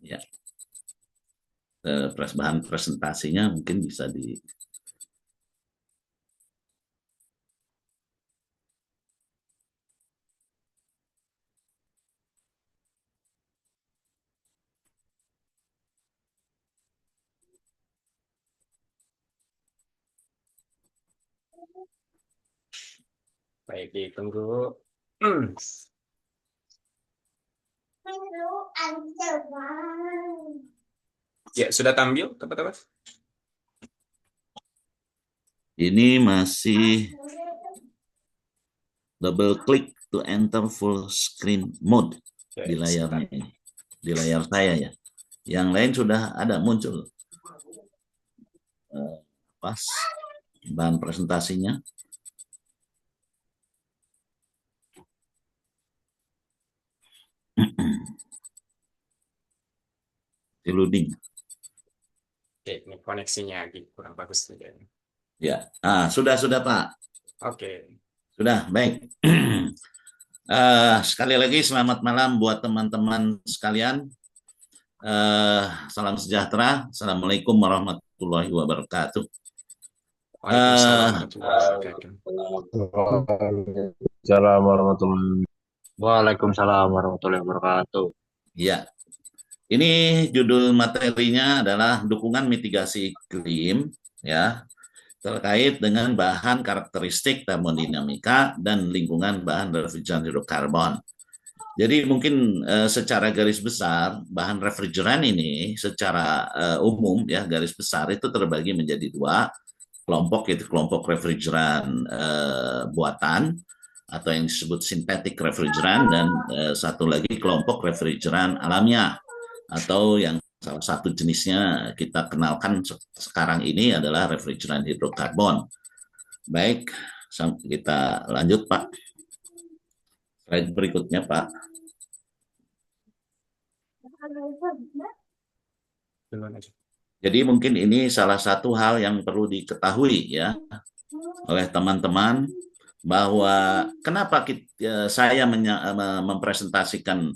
Ya, bahan presentasinya mungkin bisa di. Baik, ditunggu. Ya, sudah tampil, teman-teman? Ini masih double klik to enter full screen mode di Baik, layarnya sebentar. ini, di layar saya ya. Yang lain sudah ada muncul eh, pas bahan presentasinya. Di loading. Oke, ini koneksinya lagi kurang bagus nih. Ya, sudah Pak, Oke. sudah baik. Sekali lagi selamat malam buat teman-teman sekalian. Salam sejahtera. Assalamualaikum warahmatullahi wabarakatuh. Waalaikumsalam Eh, warahmatullahi wabarakatuh. Waalaikumsalam warahmatullahi Waalaikumsalam warahmatullahi wabarakatuh. ya, ini judul materinya adalah dukungan mitigasi iklim, ya, terkait dengan bahan karakteristik termodinamika dan lingkungan bahan refrigeran hidrokarbon. Jadi mungkin secara garis besar bahan refrigeran ini secara umum ya garis besar itu terbagi menjadi dua kelompok, yaitu kelompok refrigeran buatan atau yang disebut sintetik refrigeran, dan satu lagi kelompok refrigeran alamiah atau yang salah satu jenisnya kita kenalkan sekarang ini adalah refrigeran hidrokarbon. Baik, kita lanjut Pak. Slide berikutnya Pak. Duluan aja. Jadi mungkin ini salah satu hal yang perlu diketahui ya oleh teman-teman, bahwa kenapa saya mempresentasikan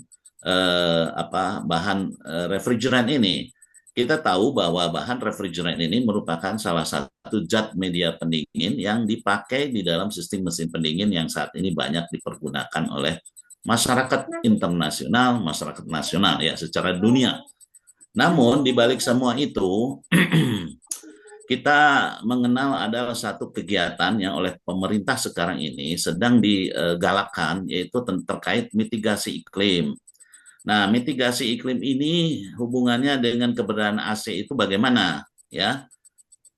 bahan refrigeran ini. Kita tahu bahwa bahan refrigeran ini merupakan salah satu zat media pendingin yang dipakai di dalam sistem mesin pendingin yang saat ini banyak dipergunakan oleh masyarakat internasional, masyarakat nasional ya secara dunia. Namun di balik semua itu kita mengenal ada satu kegiatan yang oleh pemerintah sekarang ini sedang digalakkan, yaitu terkait mitigasi iklim. Nah, mitigasi iklim ini hubungannya dengan keberadaan AC itu bagaimana? Ya,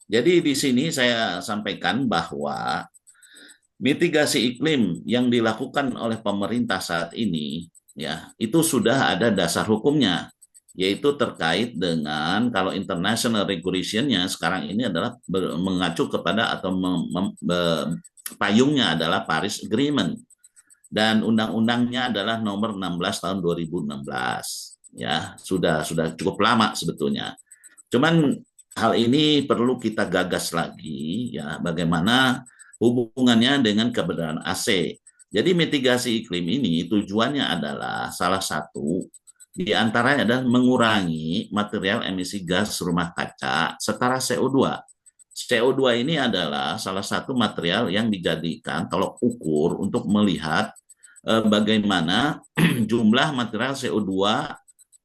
jadi di sini saya sampaikan bahwa mitigasi iklim yang dilakukan oleh pemerintah saat ini, ya, itu sudah ada dasar hukumnya, yaitu terkait dengan kalau international regulation-nya sekarang ini adalah mengacu kepada atau payungnya adalah Paris Agreement, dan undang-undangnya adalah nomor 16 tahun 2016. Ya, sudah cukup lama sebetulnya. Cuman hal ini perlu kita gagas lagi ya, bagaimana hubungannya dengan keberadaan AC. Jadi mitigasi iklim ini tujuannya adalah salah satu di antaranya adalah mengurangi material emisi gas rumah kaca setara CO2. CO2 ini adalah salah satu material yang dijadikan tolok ukur untuk melihat bagaimana jumlah material CO2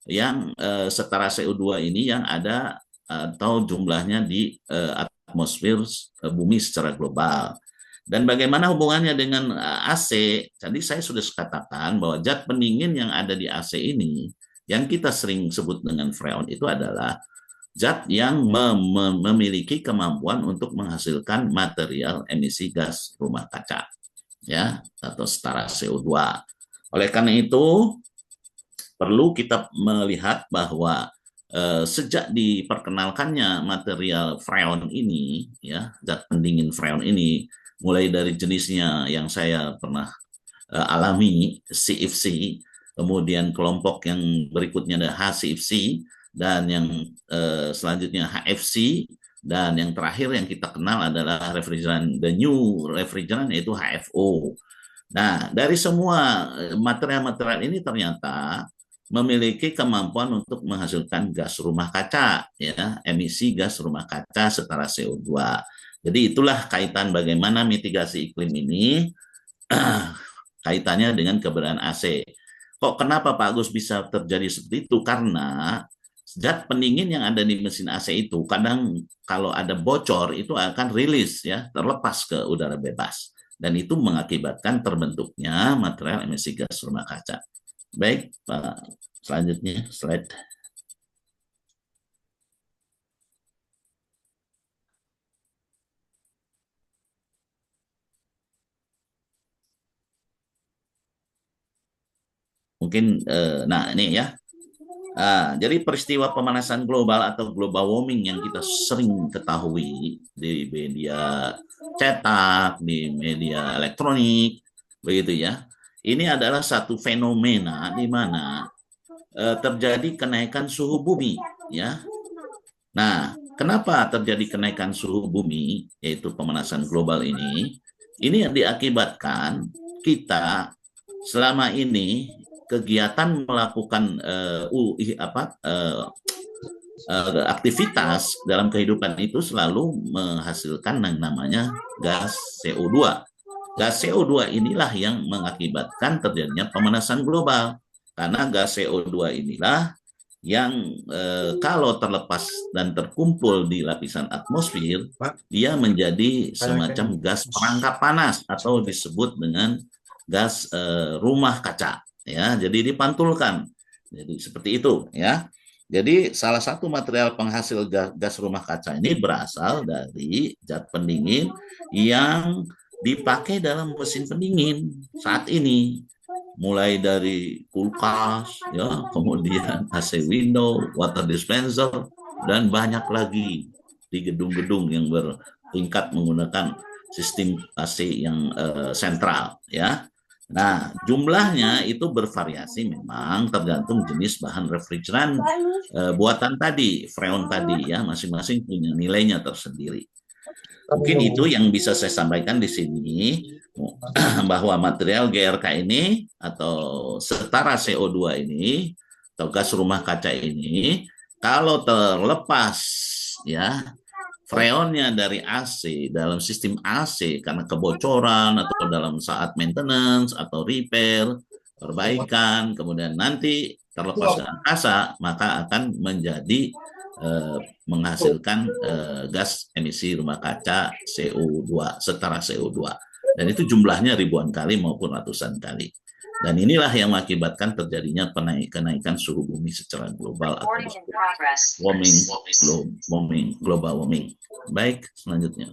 yang setara CO2 ini yang ada atau jumlahnya di atmosfer bumi secara global. Dan bagaimana hubungannya dengan AC? Tadi saya sudah katakan bahwa zat pendingin yang ada di AC ini, yang kita sering sebut dengan freon, itu adalah zat yang memiliki kemampuan untuk menghasilkan material emisi gas rumah kaca, ya, atau setara CO2. Oleh karena itu, perlu kita melihat bahwa sejak diperkenalkannya material freon ini, ya, zat pendingin freon ini, mulai dari jenisnya yang saya pernah alami, CFC, kemudian kelompok yang berikutnya ada HCFC, dan yang selanjutnya HFC, dan yang terakhir yang kita kenal adalah refrigeran, the new refrigeran, yaitu HFO. Nah, dari semua material-material ini ternyata memiliki kemampuan untuk menghasilkan gas rumah kaca, ya, emisi gas rumah kaca setara CO2. Jadi itulah kaitan bagaimana mitigasi iklim ini kaitannya dengan keberadaan AC. Kok kenapa Pak Agus bisa terjadi seperti itu? Karena zat pendingin yang ada di mesin AC itu kadang kalau ada bocor itu akan rilis, ya, terlepas ke udara bebas, dan itu mengakibatkan terbentuknya material emisi gas rumah kaca. Baik, Pak, selanjutnya slide. Mungkin nah ini ya. Jadi peristiwa pemanasan global atau global warming yang kita sering ketahui di media cetak, di media elektronik, begitu ya. Ini adalah satu fenomena di mana terjadi kenaikan suhu bumi, ya. Nah, kenapa terjadi kenaikan suhu bumi, yaitu pemanasan global ini? Ini yang diakibatkan kita selama ini kegiatan melakukan aktivitas dalam kehidupan itu selalu menghasilkan yang namanya gas CO2. Gas CO2 inilah yang mengakibatkan terjadinya pemanasan global. Karena gas CO2 inilah yang kalau terlepas dan terkumpul di lapisan atmosfer, dia menjadi semacam gas perangkap panas atau disebut dengan gas rumah kaca, ya. Jadi dipantulkan. Jadi seperti itu, ya. Jadi salah satu material penghasil gas rumah kaca ini berasal dari zat pendingin yang dipakai dalam mesin pendingin saat ini, mulai dari kulkas, ya, kemudian AC window, water dispenser, dan banyak lagi di gedung-gedung yang bertingkat menggunakan sistem AC yang sentral, ya. Nah, jumlahnya itu bervariasi memang tergantung jenis bahan refrigeran buatan tadi, freon tadi, ya, masing-masing punya nilainya tersendiri. Mungkin itu yang bisa saya sampaikan di sini, bahwa material GRK ini atau setara CO2 ini atau gas rumah kaca ini kalau terlepas, ya, freonnya dari AC dalam sistem AC karena kebocoran atau dalam saat maintenance atau repair, perbaikan, kemudian nanti terlepas ke angkasa, maka akan menjadi menghasilkan gas emisi rumah kaca CO2 setara CO2, dan itu jumlahnya ribuan kali maupun ratusan kali. Dan inilah yang mengakibatkan terjadinya kenaikan suhu bumi secara global atau global warming. Baik, selanjutnya.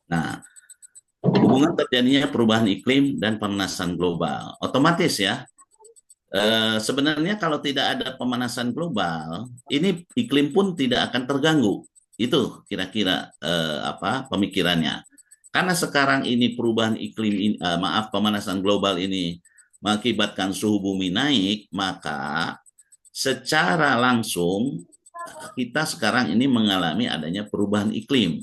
Nah, hubungan terjadinya perubahan iklim dan pemanasan global, otomatis, ya. Sebenarnya kalau tidak ada pemanasan global, ini iklim pun tidak akan terganggu. Itu kira-kira pemikirannya. Karena sekarang ini perubahan iklim, pemanasan global ini mengakibatkan suhu bumi naik, maka secara langsung kita sekarang ini mengalami adanya perubahan iklim.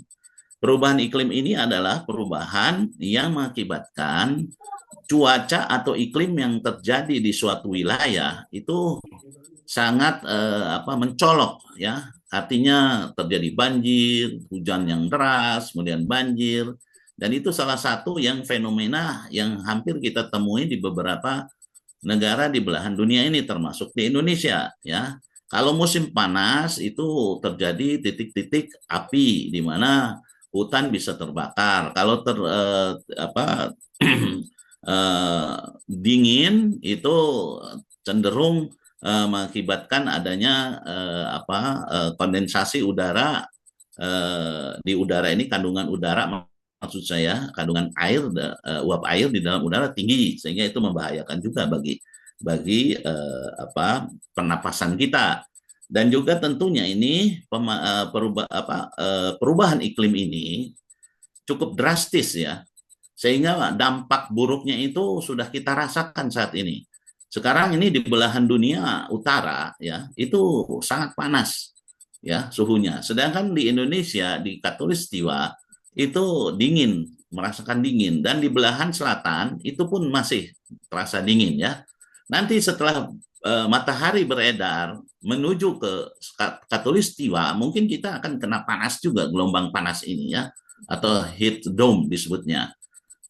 Perubahan iklim ini adalah perubahan yang mengakibatkan cuaca atau iklim yang terjadi di suatu wilayah itu sangat mencolok, ya. Artinya terjadi banjir, hujan yang deras, kemudian banjir, dan itu salah satu yang fenomena yang hampir kita temui di beberapa negara di belahan dunia ini, termasuk di Indonesia, ya. Kalau musim panas itu terjadi titik-titik api di mana hutan bisa terbakar. Kalau dingin itu cenderung mengakibatkan adanya kondensasi udara di udara ini, kandungan udara, maksud saya kandungan air, uap air di dalam udara tinggi, sehingga itu membahayakan juga bagi pernapasan kita. Dan juga tentunya ini perubahan iklim ini cukup drastis, ya, sehingga dampak buruknya itu sudah kita rasakan saat ini. Sekarang ini di belahan dunia utara, ya, itu sangat panas. ya suhunya. Sedangkan di Indonesia di Katulistiwa itu dingin, merasakan dingin, dan di belahan selatan itu pun masih terasa dingin ya. Nanti setelah matahari beredar menuju ke Katulistiwa, mungkin kita akan kena panas juga, gelombang panas ini ya, atau heat dome disebutnya.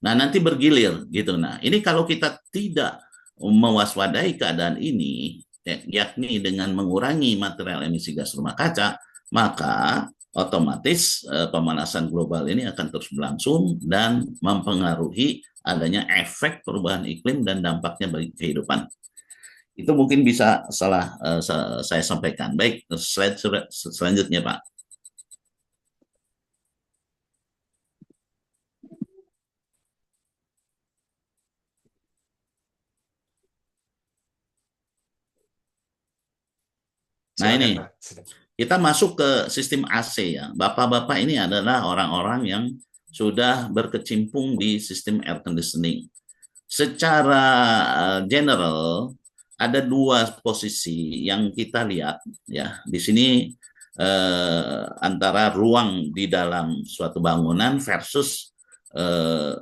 Nah, nanti bergilir gitu. Nah, ini kalau kita tidak mewaspadai keadaan ini, yakni dengan mengurangi material emisi gas rumah kaca, maka otomatis pemanasan global ini akan terus berlangsung dan mempengaruhi adanya efek perubahan iklim dan dampaknya bagi kehidupan. Itu mungkin bisa saya sampaikan. Baik, slide selanjutnya, Pak. Nah, Silakan, ini Pak. kita masuk ke sistem AC ya. Bapak-bapak ini adalah orang-orang yang sudah berkecimpung di sistem air conditioning. Secara general ada dua posisi yang kita lihat ya. Di sini antara ruang di dalam suatu bangunan versus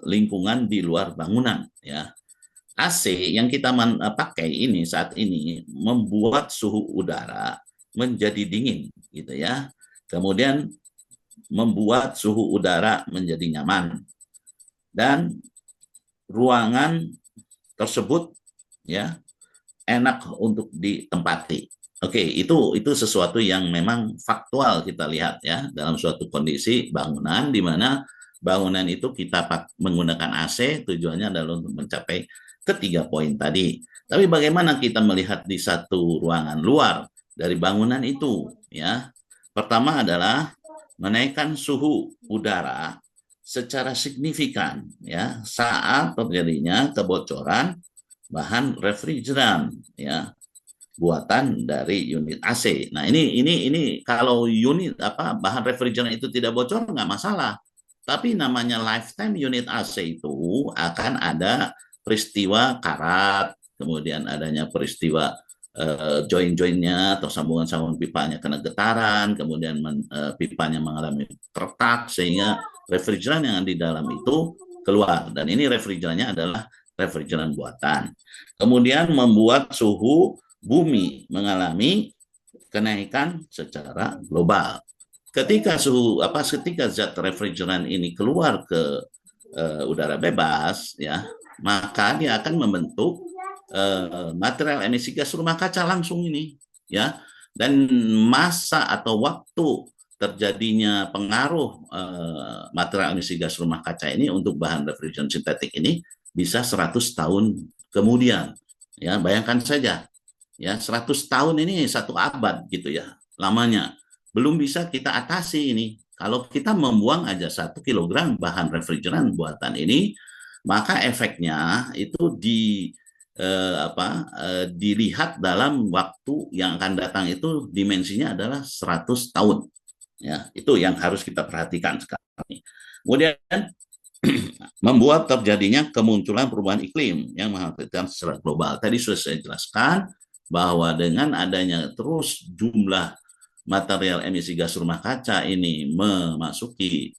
lingkungan di luar bangunan ya. AC yang kita pakai ini saat ini membuat suhu udara menjadi dingin gitu ya. Kemudian membuat suhu udara menjadi nyaman dan ruangan tersebut ya enak untuk ditempati. Oke, itu sesuatu yang memang faktual kita lihat ya dalam suatu kondisi bangunan di mana bangunan itu kita menggunakan AC tujuannya adalah untuk mencapai ketiga poin tadi. Tapi bagaimana kita melihat di satu ruangan luar dari bangunan itu ya? Pertama adalah menaikkan suhu udara secara signifikan ya saat terjadinya kebocoran bahan refrigeran ya buatan dari unit AC. Nah, ini kalau unit bahan refrigeran itu tidak bocor nggak masalah. Tapi namanya lifetime unit AC itu akan ada peristiwa karat, kemudian adanya peristiwa join-joinnya atau sambungan-sambungan pipanya kena getaran, kemudian pipanya mengalami retak sehingga refrigeran yang di dalam itu keluar. Dan ini refrigerannya adalah refrigeran buatan. Kemudian membuat suhu bumi mengalami kenaikan secara global. Ketika ketika zat refrigeran ini keluar ke udara bebas, ya, maka dia akan membentuk material emisi gas rumah kaca langsung ini, ya, dan masa atau waktu terjadinya pengaruh material emisi gas rumah kaca ini untuk bahan refrigeran sintetik ini bisa 100 tahun kemudian. Ya, bayangkan saja ya 100 tahun ini 1 abad gitu ya lamanya, belum bisa kita atasi ini. Kalau kita membuang aja 1 kilogram bahan refrigeran buatan ini, maka efeknya itu dilihat dalam waktu yang akan datang itu dimensinya adalah 100 tahun ya. Itu yang harus kita perhatikan sekarang. Kemudian membuat terjadinya kemunculan perubahan iklim yang mengakibatkan secara global. Tadi sudah saya jelaskan bahwa dengan adanya terus jumlah material emisi gas rumah kaca ini memasuki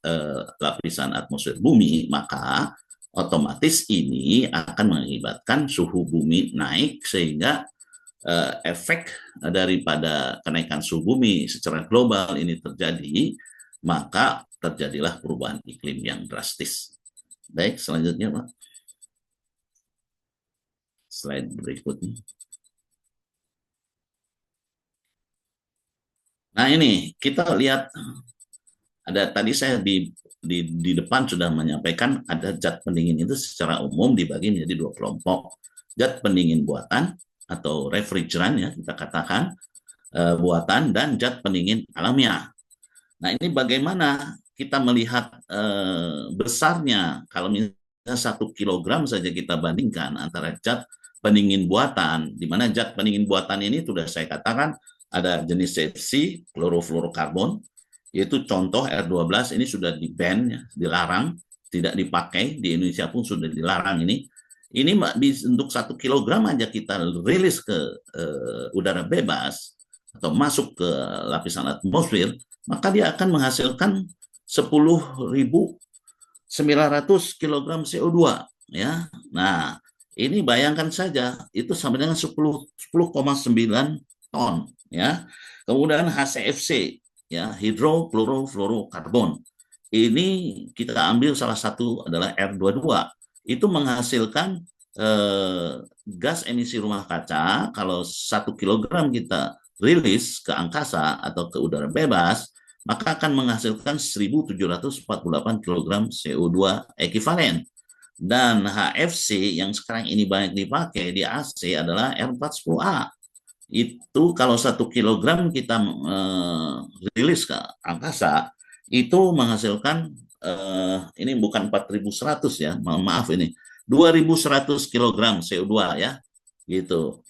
lapisan atmosfer bumi, maka otomatis ini akan mengakibatkan suhu bumi naik sehingga efek daripada kenaikan suhu bumi secara global ini terjadi, maka terjadilah perubahan iklim yang drastis. Baik, selanjutnya Pak. Slide berikutnya. Nah, ini kita lihat ada tadi saya di depan sudah menyampaikan ada zat pendingin itu secara umum dibagi menjadi 2 kelompok. Zat pendingin buatan atau refrigeran ya kita katakan buatan, dan zat pendingin alamiah. Nah, ini bagaimana kita melihat besarnya kalau misalnya 1 kilogram saja kita bandingkan antara zat pendingin buatan, di mana zat pendingin buatan ini sudah saya katakan ada jenis CFC, klorofluorokarbon, yaitu contoh R12 ini sudah di-ban, ya, dilarang, tidak dipakai, di Indonesia pun sudah dilarang ini. Ini untuk 1 kilogram aja kita rilis ke udara bebas, atau masuk ke lapisan atmosfer, maka dia akan menghasilkan 10.900 kilogram CO2 ya. Nah, ini bayangkan saja itu sama dengan 10,9 ton ya. Kemudian HCFC ya, hidrofluorofluorokarbon. Ini kita ambil salah satu adalah R22. Itu menghasilkan gas emisi rumah kaca kalau 1 kilogram kita rilis ke angkasa atau ke udara bebas, maka akan menghasilkan 1.748 kilogram CO2 ekivalen. Dan HFC yang sekarang ini banyak dipakai di AC adalah R410A. Itu kalau 1 kilogram kita rilis ke angkasa, itu menghasilkan ini bukan 4.100 ya, maaf ini 2.100 kilogram CO2 ya, gitu.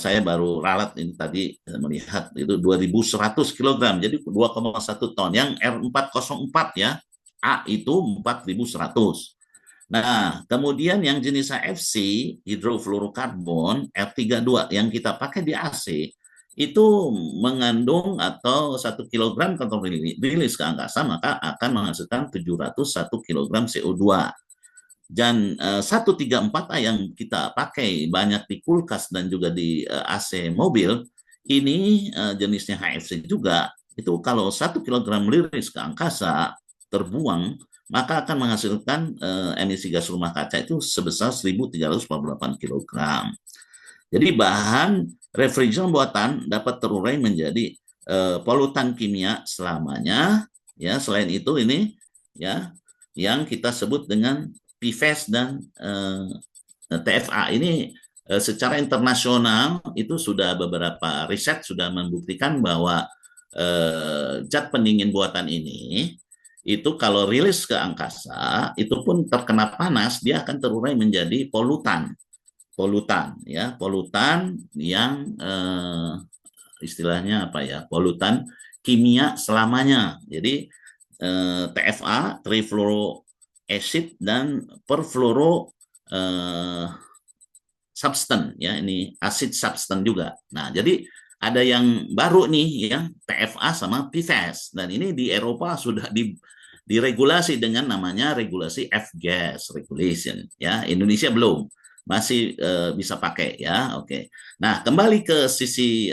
Saya baru ralat ini tadi melihat itu 2.100 kilogram, jadi 2,1 ton. Yang R404 ya, A itu 4.100. Nah, kemudian yang jenis HFC, hidrofluorokarbon, R32, yang kita pakai di AC, itu mengandung atau 1 kilogram kalau rilis ke angkasa, maka akan menghasilkan 701 kilogram CO2. Dan 134A yang kita pakai banyak di kulkas dan juga di AC mobil, ini jenisnya HFC juga, itu kalau 1 kilogram rilis ke angkasa, terbuang, maka akan menghasilkan emisi gas rumah kaca itu sebesar 1.348 kilogram. Jadi bahan refrigeran buatan dapat terurai menjadi polutan kimia selamanya. Ya, selain itu ini ya yang kita sebut dengan PFAS dan TFA ini secara internasional itu sudah beberapa riset sudah membuktikan bahwa zat pendingin buatan ini itu kalau rilis ke angkasa itu pun terkena panas dia akan terurai menjadi polutan ya, polutan yang istilahnya apa ya, polutan kimia selamanya. Jadi TFA, trifluoroacid, dan perfluoro substance ya, ini acid substance juga. Nah, jadi ada yang baru nih ya, TFA sama PFAS, dan ini di Eropa sudah diregulasi dengan namanya regulasi F-gas regulation ya. Indonesia belum, masih bisa pakai ya. Oke. Nah, kembali ke sisi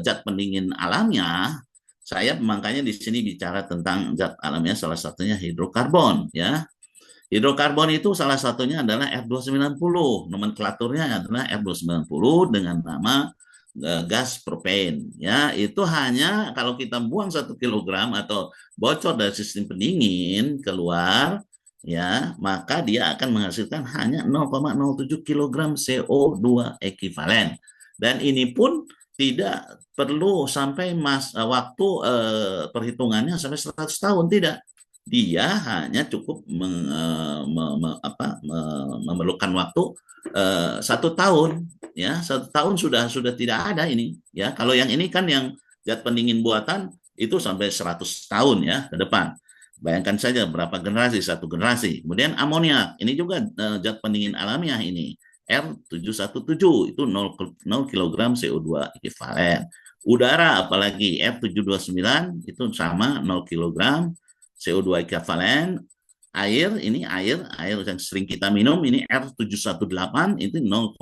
zat pendingin alamnya, saya makanya di sini bicara tentang zat alamnya, salah satunya hidrokarbon ya. Hidrokarbon itu salah satunya adalah R290. Nomenklaturnya adalah R290 dengan nama gas propen ya. Itu hanya kalau kita buang 1 kilogram atau bocor dari sistem pendingin keluar ya, maka dia akan menghasilkan hanya 0,07 kilogram CO2 ekivalen. Dan ini pun tidak perlu sampai waktu perhitungannya sampai 100 tahun, tidak. Dia hanya cukup memerlukan waktu 1 tahun ya. 1 tahun sudah tidak ada ini ya. Kalau yang ini kan yang zat pendingin buatan itu sampai 100 tahun ya ke depan. Bayangkan saja berapa generasi, 1 generasi. Kemudian amoniak, ini juga zat pendingin alamiah ini. R717 itu 0 kilogram CO2 ekivalen. Udara apalagi R729 itu sama 0 kilogram CO2 ekivalen. Air, ini air yang sering kita minum, ini R718 itu 0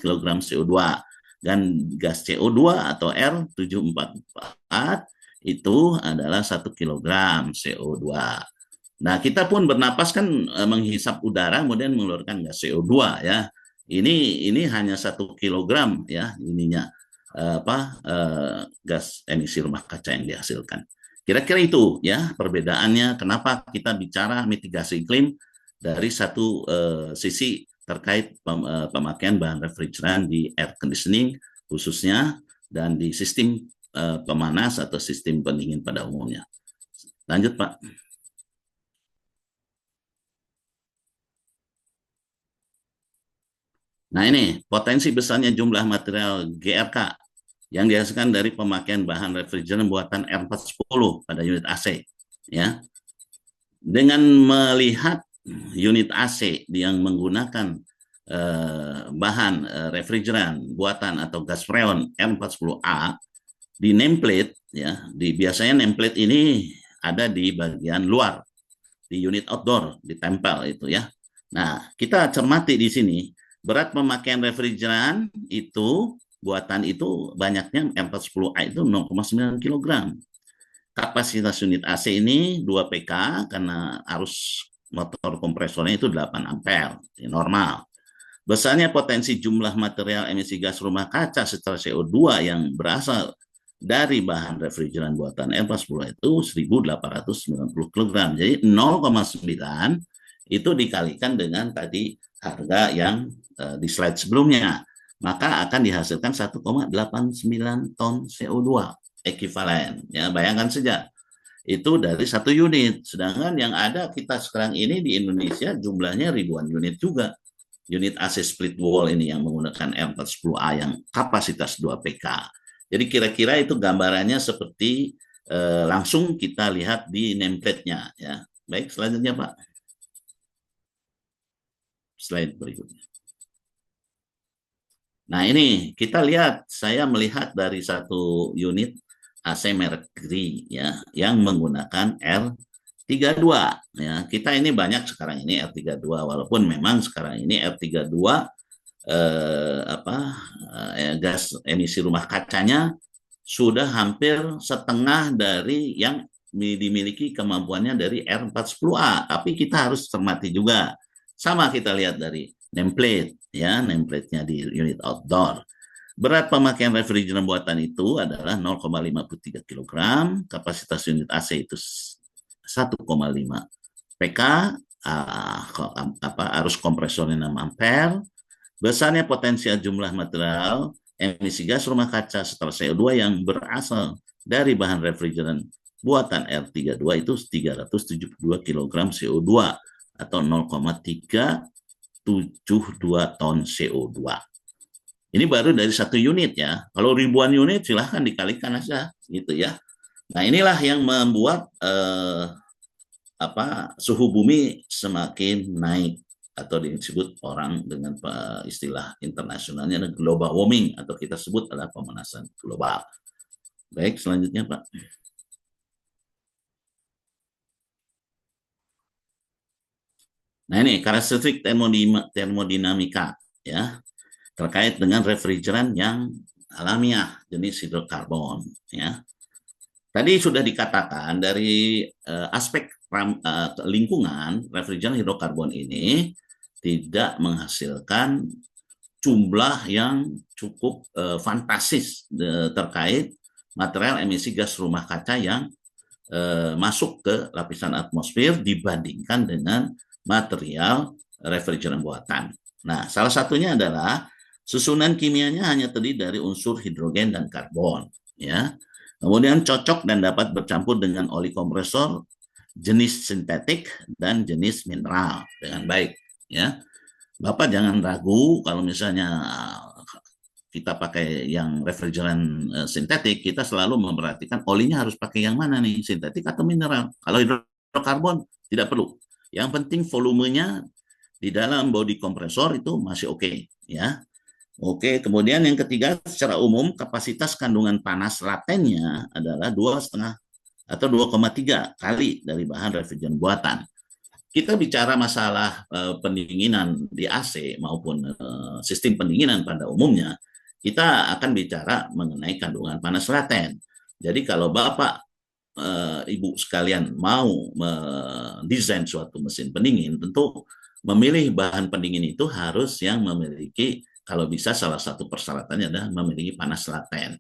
kilogram CO2. Dan gas CO2 atau R744 itu adalah 1 kilogram CO2. Nah, kita pun bernapas kan menghisap udara kemudian mengeluarkan gas CO2 ya. Ini hanya 1 kilogram ya ininya gas emisi rumah kaca yang dihasilkan. Kira-kira itu ya perbedaannya kenapa kita bicara mitigasi iklim dari satu sisi terkait pemakaian bahan refrigeran di air conditioning khususnya dan di sistem pemanas atau sistem pendingin pada umumnya. Lanjut, Pak. Nah, ini potensi besarnya jumlah material GRK yang dihasilkan dari pemakaian bahan refrigeran buatan R410 pada unit AC. Ya. Dengan melihat unit AC yang menggunakan bahan refrigeran buatan atau gas freon R40A di nameplate ya, biasanya nameplate ini ada di bagian luar di unit outdoor ditempel itu ya. Nah, kita cermati di sini berat pemakaian refrigeran itu buatan itu banyaknya R40A itu 0,9 kg. Kapasitas unit AC ini 2 PK karena arus motor kompresornya itu 8 ampere, normal. Besarnya potensi jumlah material emisi gas rumah kaca secara CO2 yang berasal dari bahan refrigeran buatan R40 itu 1.890 kg. Jadi 0,9 itu dikalikan dengan tadi harga yang di slide sebelumnya. Maka akan dihasilkan 1,89 ton CO2 ekivalen. Ya, bayangkan saja. Itu dari 1 unit. Sedangkan yang ada kita sekarang ini di Indonesia jumlahnya ribuan unit juga. Unit AC split wall ini yang menggunakan R40A yang kapasitas 2 PK. Jadi kira-kira itu gambarannya seperti langsung kita lihat di nameplate-nya ya. Baik, selanjutnya Pak. Slide berikutnya. Nah, ini kita lihat, saya melihat dari satu unit AC merek Gree ya yang menggunakan R32 ya. Kita ini banyak sekarang ini R32 walaupun memang sekarang ini R32 gas emisi rumah kacanya sudah hampir setengah dari yang dimiliki kemampuannya dari R40A, tapi kita harus cermati juga. Sama kita lihat dari nameplate ya, nameplate-nya di unit outdoor. Berat pemakaian refrigeran buatan itu adalah 0,53 kg, kapasitas unit AC itu 1,5 PK, arus kompresornya 6 ampere, besarnya potensial jumlah material emisi gas rumah kaca setara CO2 yang berasal dari bahan refrigeran buatan R32 itu 372 kg CO2 atau 0,372 ton CO2. Ini baru dari 1 unit ya. Kalau ribuan unit silahkan dikalikan aja gitu ya. Nah, inilah yang membuat suhu bumi semakin naik atau disebut orang dengan istilah internasionalnya global warming atau kita sebut adalah pemanasan global. Baik, selanjutnya Pak. Nah, ini karakteristik termodinamika ya terkait dengan refrigeran yang alamiah jenis hidrokarbon ya. Tadi sudah dikatakan dari aspek lingkungan, refrigeran hidrokarbon ini tidak menghasilkan jumlah yang cukup fantastis terkait material emisi gas rumah kaca yang masuk ke lapisan atmosfer dibandingkan dengan material refrigeran buatan. Nah, salah satunya adalah susunan kimianya hanya terdiri dari unsur hidrogen dan karbon, ya. Kemudian cocok dan dapat bercampur dengan oli kompresor jenis sintetik dan jenis mineral dengan baik, ya. Bapak jangan ragu kalau misalnya kita pakai yang refrigeran sintetik, kita selalu memperhatikan olinya harus pakai yang mana nih, sintetik atau mineral. Kalau hidrokarbon tidak perlu. Yang penting volumenya di dalam bodi kompresor itu masih oke, ya. Oke, kemudian yang ketiga, secara umum kapasitas kandungan panas latennya adalah 2,5 atau 2,3 kali dari bahan refrigeran buatan. Kita bicara masalah pendinginan di AC maupun sistem pendinginan pada umumnya, kita akan bicara mengenai kandungan panas laten. Jadi kalau Bapak, Ibu sekalian mau mendesain suatu mesin pendingin, tentu memilih bahan pendingin itu harus yang memiliki, kalau bisa salah satu persyaratannya adalah memiliki panas laten.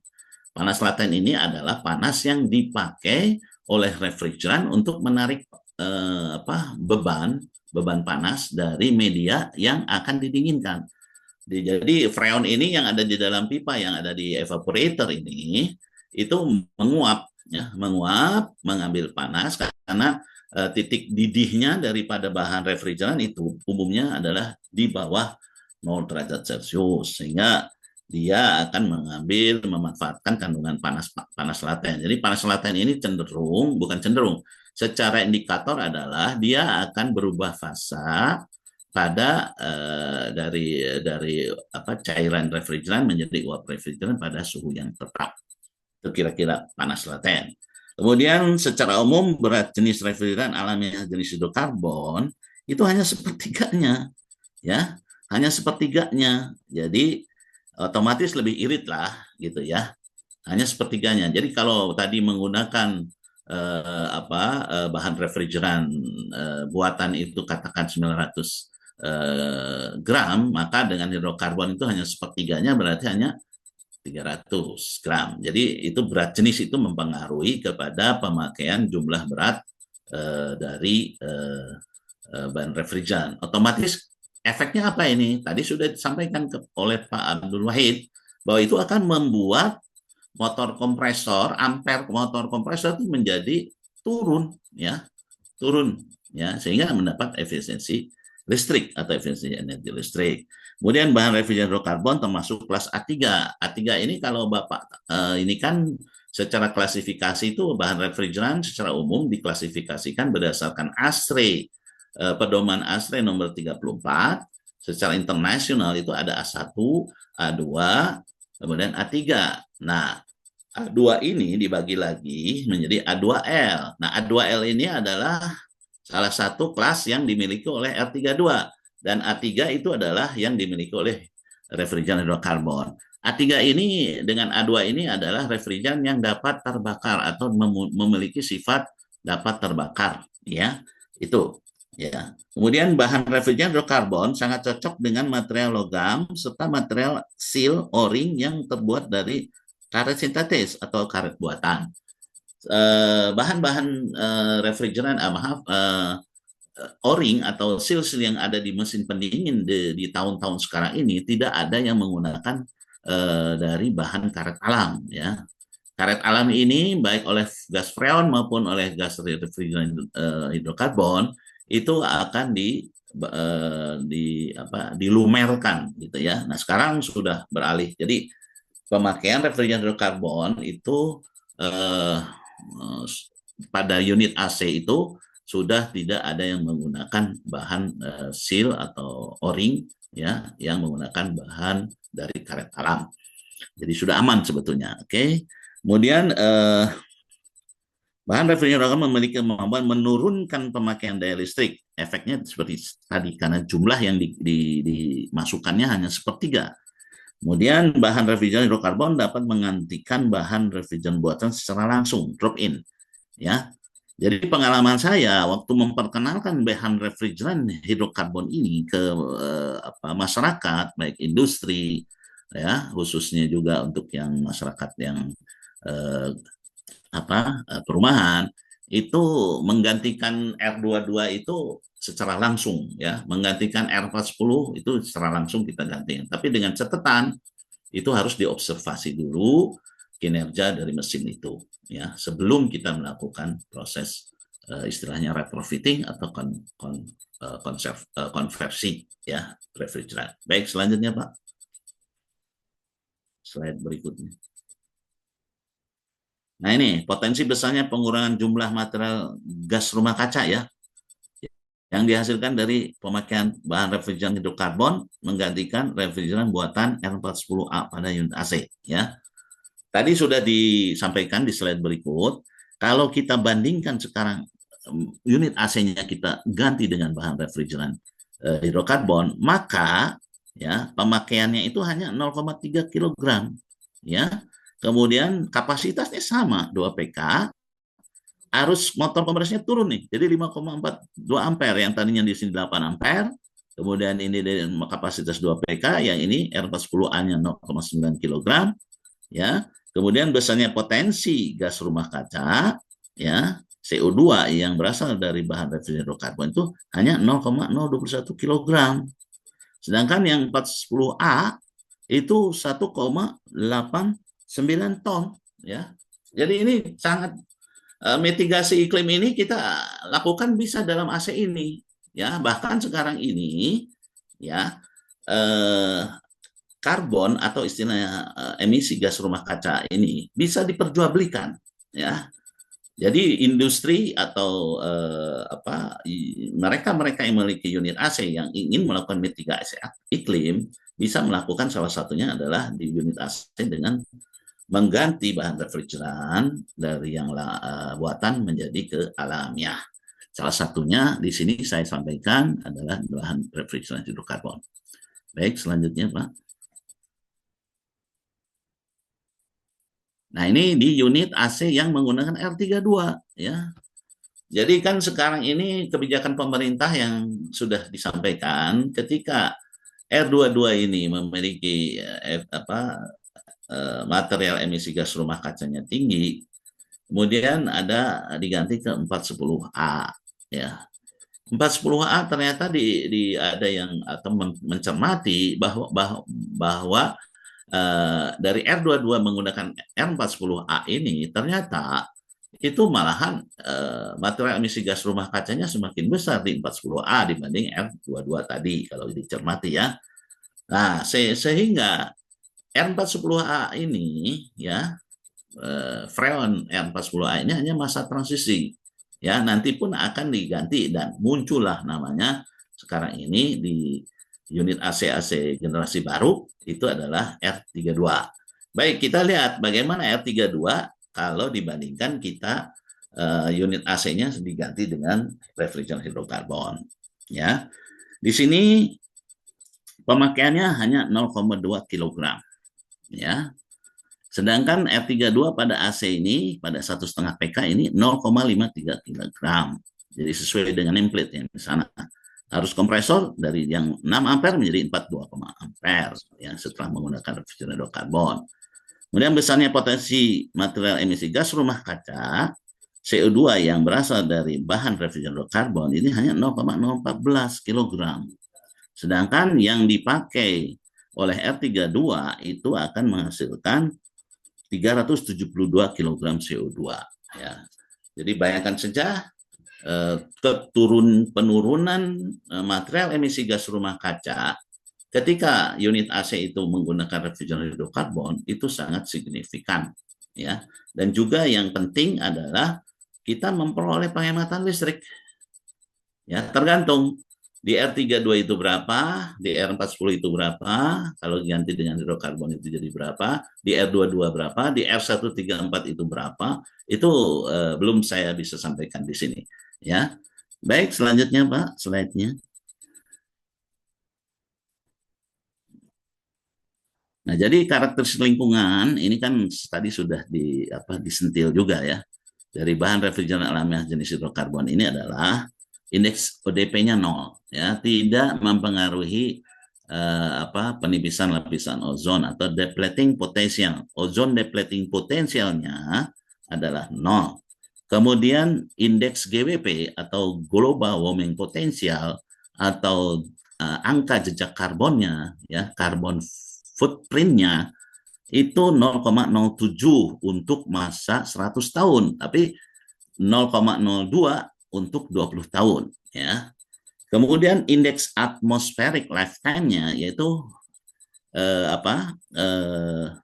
Panas laten ini adalah panas yang dipakai oleh refrigeran untuk menarik beban panas dari media yang akan didinginkan. Jadi freon ini yang ada di dalam pipa yang ada di evaporator ini itu menguap, ya, mengambil panas karena titik didihnya daripada bahan refrigeran itu umumnya adalah di bawah 0 derajat Celcius, sehingga dia akan memanfaatkan kandungan panas laten. Jadi panas laten ini secara indikator adalah dia akan berubah fasa pada dari apa cairan refrigeran menjadi uap refrigeran pada suhu yang tetap. Itu kira-kira panas laten. Kemudian secara umum berat jenis refrigeran alamiah jenis hidrokarbon itu hanya sepertiganya, ya, hanya sepertiganya. Jadi otomatis lebih irit lah, gitu ya. Hanya sepertiganya. Jadi kalau tadi menggunakan bahan refrigeran buatan itu katakan 900 gram, maka dengan hidrokarbon itu hanya sepertiganya, berarti hanya 300 gram. Jadi itu berat jenis itu mempengaruhi kepada pemakaian jumlah berat dari bahan refrigeran. Otomatis efeknya apa ini? Tadi sudah disampaikan oleh Pak Abdul Wahid bahwa itu akan membuat motor kompresor, ampere motor kompresor itu menjadi turun, ya, turun, ya, sehingga mendapat efisiensi listrik atau efisiensi energi listrik. Kemudian bahan refrigeran hidrokarbon termasuk kelas A3. A3 ini kalau Bapak ini kan secara klasifikasi itu bahan refrigeran secara umum diklasifikasikan berdasarkan ASRE, pedoman ASRE nomor 34. Secara internasional itu ada A1, A2, kemudian A3. Nah, A2 ini dibagi lagi menjadi A2L. Nah, A2L ini adalah salah satu kelas yang dimiliki oleh R32. Dan A3 itu adalah yang dimiliki oleh refrigeran hidrokarbon. A3 ini dengan A2 ini adalah refrigeran yang dapat terbakar atau memiliki sifat dapat terbakar, ya. Itu, ya. Kemudian bahan refrigeran hidrokarbon sangat cocok dengan material logam serta material seal o-ring yang terbuat dari karet sintetis atau karet buatan. Bahan-bahan refrigeran, o-ring atau seal-seal yang ada di mesin pendingin di tahun-tahun sekarang ini tidak ada yang menggunakan dari bahan karet alam, ya. Karet alam ini baik oleh gas freon maupun oleh gas refrigeran hidrokarbon itu akan dilumerkan, gitu ya. Nah, sekarang sudah beralih. Jadi pemakaian refrigeran hidrokarbon itu pada unit AC itu sudah tidak ada yang menggunakan bahan seal atau o-ring, ya, yang menggunakan bahan dari karet alam. Jadi sudah aman sebetulnya. Oke. Kemudian bahan refrigeran memiliki kemampuan menurunkan pemakaian daya listrik. Efeknya seperti tadi karena jumlah yang dimasukkannya hanya sepertiga. Kemudian bahan refrigeran hidrokarbon dapat menggantikan bahan refrigeran buatan secara langsung, drop in, ya. Jadi pengalaman saya waktu memperkenalkan bahan refrigeran hidrokarbon ini ke masyarakat, baik industri, ya, khususnya juga untuk yang masyarakat yang perumahan, itu menggantikan R22 itu secara langsung, ya, menggantikan R410 itu secara langsung kita gantikan. Tapi dengan catatan itu harus diobservasi dulu kinerja dari mesin itu, ya, sebelum kita melakukan proses istilahnya retrofitting atau konversi, ya, refrigeran. Baik, selanjutnya Pak, slide berikutnya. Nah, ini potensi besarnya pengurangan jumlah material gas rumah kaca, ya, yang dihasilkan dari pemakaian bahan refrigeran hidrokarbon menggantikan refrigeran buatan R410A pada unit AC, ya. Tadi sudah disampaikan di slide berikut, kalau kita bandingkan sekarang unit AC-nya kita ganti dengan bahan refrigeran hidrokarbon, maka, ya, pemakaiannya itu hanya 0,3 kg, ya. Kemudian kapasitasnya sama 2 PK, arus motor kompresnya turun nih, jadi 5,42 ampere yang tadinya di sini 8 ampere, kemudian ini dari kapasitas 2 PK, yang ini R410A-nya 0,9 kg, ya. Kemudian besarnya potensi gas rumah kaca, ya, CO2 yang berasal dari bahan refrigeran hidrokarbon itu hanya 0,021 kg. Sedangkan yang 410A itu 1,89 ton, ya. Jadi ini sangat mitigasi iklim ini kita lakukan bisa dalam AC ini, ya. Bahkan sekarang ini, ya, karbon atau istilahnya emisi gas rumah kaca ini bisa diperjualbelikan, ya. Jadi industri atau mereka-mereka yang memiliki unit AC yang ingin melakukan mitigasi iklim bisa melakukan, salah satunya adalah di unit AC dengan mengganti bahan refrigeran dari yang buatan menjadi ke alamiah. Salah satunya di sini saya sampaikan adalah bahan refrigeran hidrokarbon. Baik, selanjutnya Pak. Nah, ini di unit AC yang menggunakan R32 ya. Jadi kan sekarang ini kebijakan pemerintah yang sudah disampaikan ketika R22 ini memiliki material emisi gas rumah kacanya tinggi, kemudian ada diganti ke 410A ya. 410A ternyata ada yang atau mencermati bahwa dari R22 menggunakan R40A ini ternyata itu malahan material emisi gas rumah kacanya semakin besar di 40A dibanding R22 tadi kalau dicermati ya. Nah, sehingga R40A ini ya, freon R40A ini hanya masa transisi ya, nanti pun akan diganti dan muncullah namanya sekarang ini di unit AC generasi baru itu adalah R32. Baik, kita lihat bagaimana R32 kalau dibandingkan kita unit AC-nya diganti dengan refrigeran hidrokarbon. Ya, di sini pemakaiannya hanya 0,2 kg. Ya, sedangkan R32 pada AC ini pada 1,5 PK ini 0,53 kg. Jadi sesuai dengan nameplate yang di sana. Harus kompresor dari yang 6 ampere menjadi 42, ampere yang setelah menggunakan refrigeran hidrokarbon. Kemudian besarnya potensi material emisi gas rumah kaca CO2 yang berasal dari bahan refrigeran hidrokarbon ini hanya 0,014 kg. Sedangkan yang dipakai oleh R32 itu akan menghasilkan 372 kg CO2 ya. Jadi bayangkan saja penurunan material emisi gas rumah kaca ketika unit AC itu menggunakan refrigeran hidrokarbon itu sangat signifikan ya. Dan juga yang penting adalah kita memperoleh penghematan listrik ya, tergantung di R32 itu berapa, di R40 itu berapa, kalau diganti dengan hidrokarbon itu jadi berapa, di R22 berapa, di R134 itu berapa, itu belum saya bisa sampaikan di sini. Ya, baik, selanjutnya Pak, slide-nya. Nah, jadi karakteristik lingkungan ini kan tadi sudah disentil juga ya. Dari bahan refrigeran alamiah jenis hidrokarbon ini adalah indeks ODP-nya 0 ya, tidak mempengaruhi penipisan lapisan ozon atau depleting potential. Ozon depleting potensialnya adalah 0. Kemudian indeks GWP atau global warming potential atau angka jejak karbonnya ya, carbon footprint-nya itu 0,07 untuk masa 100 tahun, tapi 0,02 untuk 20 tahun ya. Kemudian indeks atmospheric lifetime-nya yaitu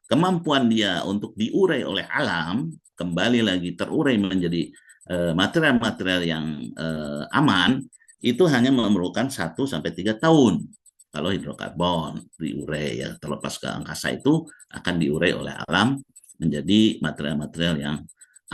kemampuan dia untuk diurai oleh alam kembali lagi terurai menjadi material-material yang aman itu hanya memerlukan 1-3 tahun. Kalau hidrokarbon diurai ya, terlepas ke angkasa itu akan diurai oleh alam menjadi material-material yang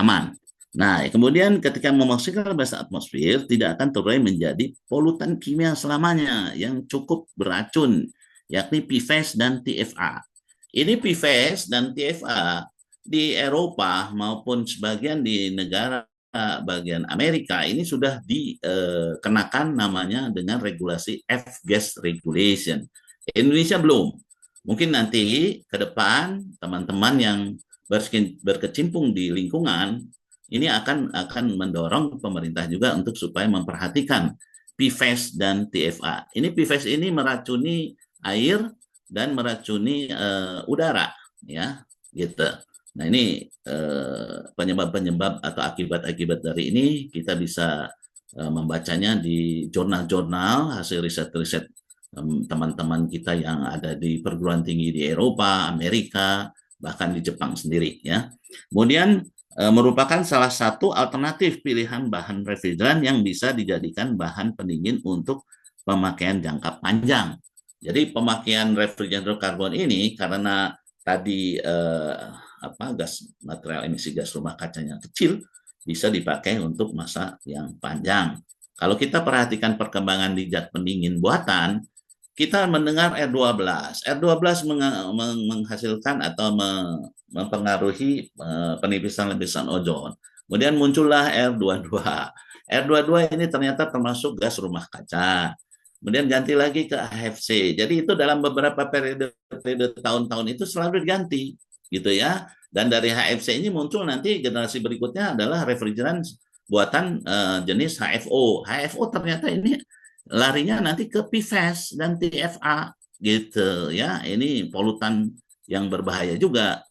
aman. Nah, kemudian ketika memasuki basa atmosfer tidak akan terurai menjadi polutan kimia selamanya yang cukup beracun, yakni PFAS dan TFA. Ini PFAS dan TFA di Eropa maupun sebagian di negara bagian Amerika ini sudah dikenakan namanya dengan regulasi F-gas regulation. Indonesia belum. Mungkin nanti ke depan teman-teman yang berkecimpung di lingkungan ini akan mendorong pemerintah juga untuk supaya memperhatikan PFAS dan TFA. Ini PFAS ini meracuni air dan meracuni udara ya, gitu. Nah, ini penyebab-penyebab atau akibat-akibat dari ini kita bisa membacanya di jurnal-jurnal hasil riset-riset teman-teman kita yang ada di perguruan tinggi di Eropa, Amerika, bahkan di Jepang sendiri ya. Kemudian merupakan salah satu alternatif pilihan bahan refrigeran yang bisa dijadikan bahan pendingin untuk pemakaian jangka panjang. Jadi pemakaian refrigeran hidrokarbon ini karena tadi gas material emisi gas rumah kacanya kecil bisa dipakai untuk masa yang panjang. Kalau kita perhatikan perkembangan di zat pendingin buatan, kita mendengar R12. R12 menghasilkan atau mempengaruhi penipisan-lapisan ozon. Kemudian muncullah R22. R22 ini ternyata termasuk gas rumah kaca. Kemudian ganti lagi ke HFC. Jadi itu dalam beberapa periode tahun-tahun itu selalu diganti, gitu ya. Dan dari HFC ini muncul nanti generasi berikutnya adalah refrigeran buatan jenis HFO. HFO ternyata ini larinya nanti ke PFAS dan TFA gitu ya. Ini polutan yang berbahaya juga.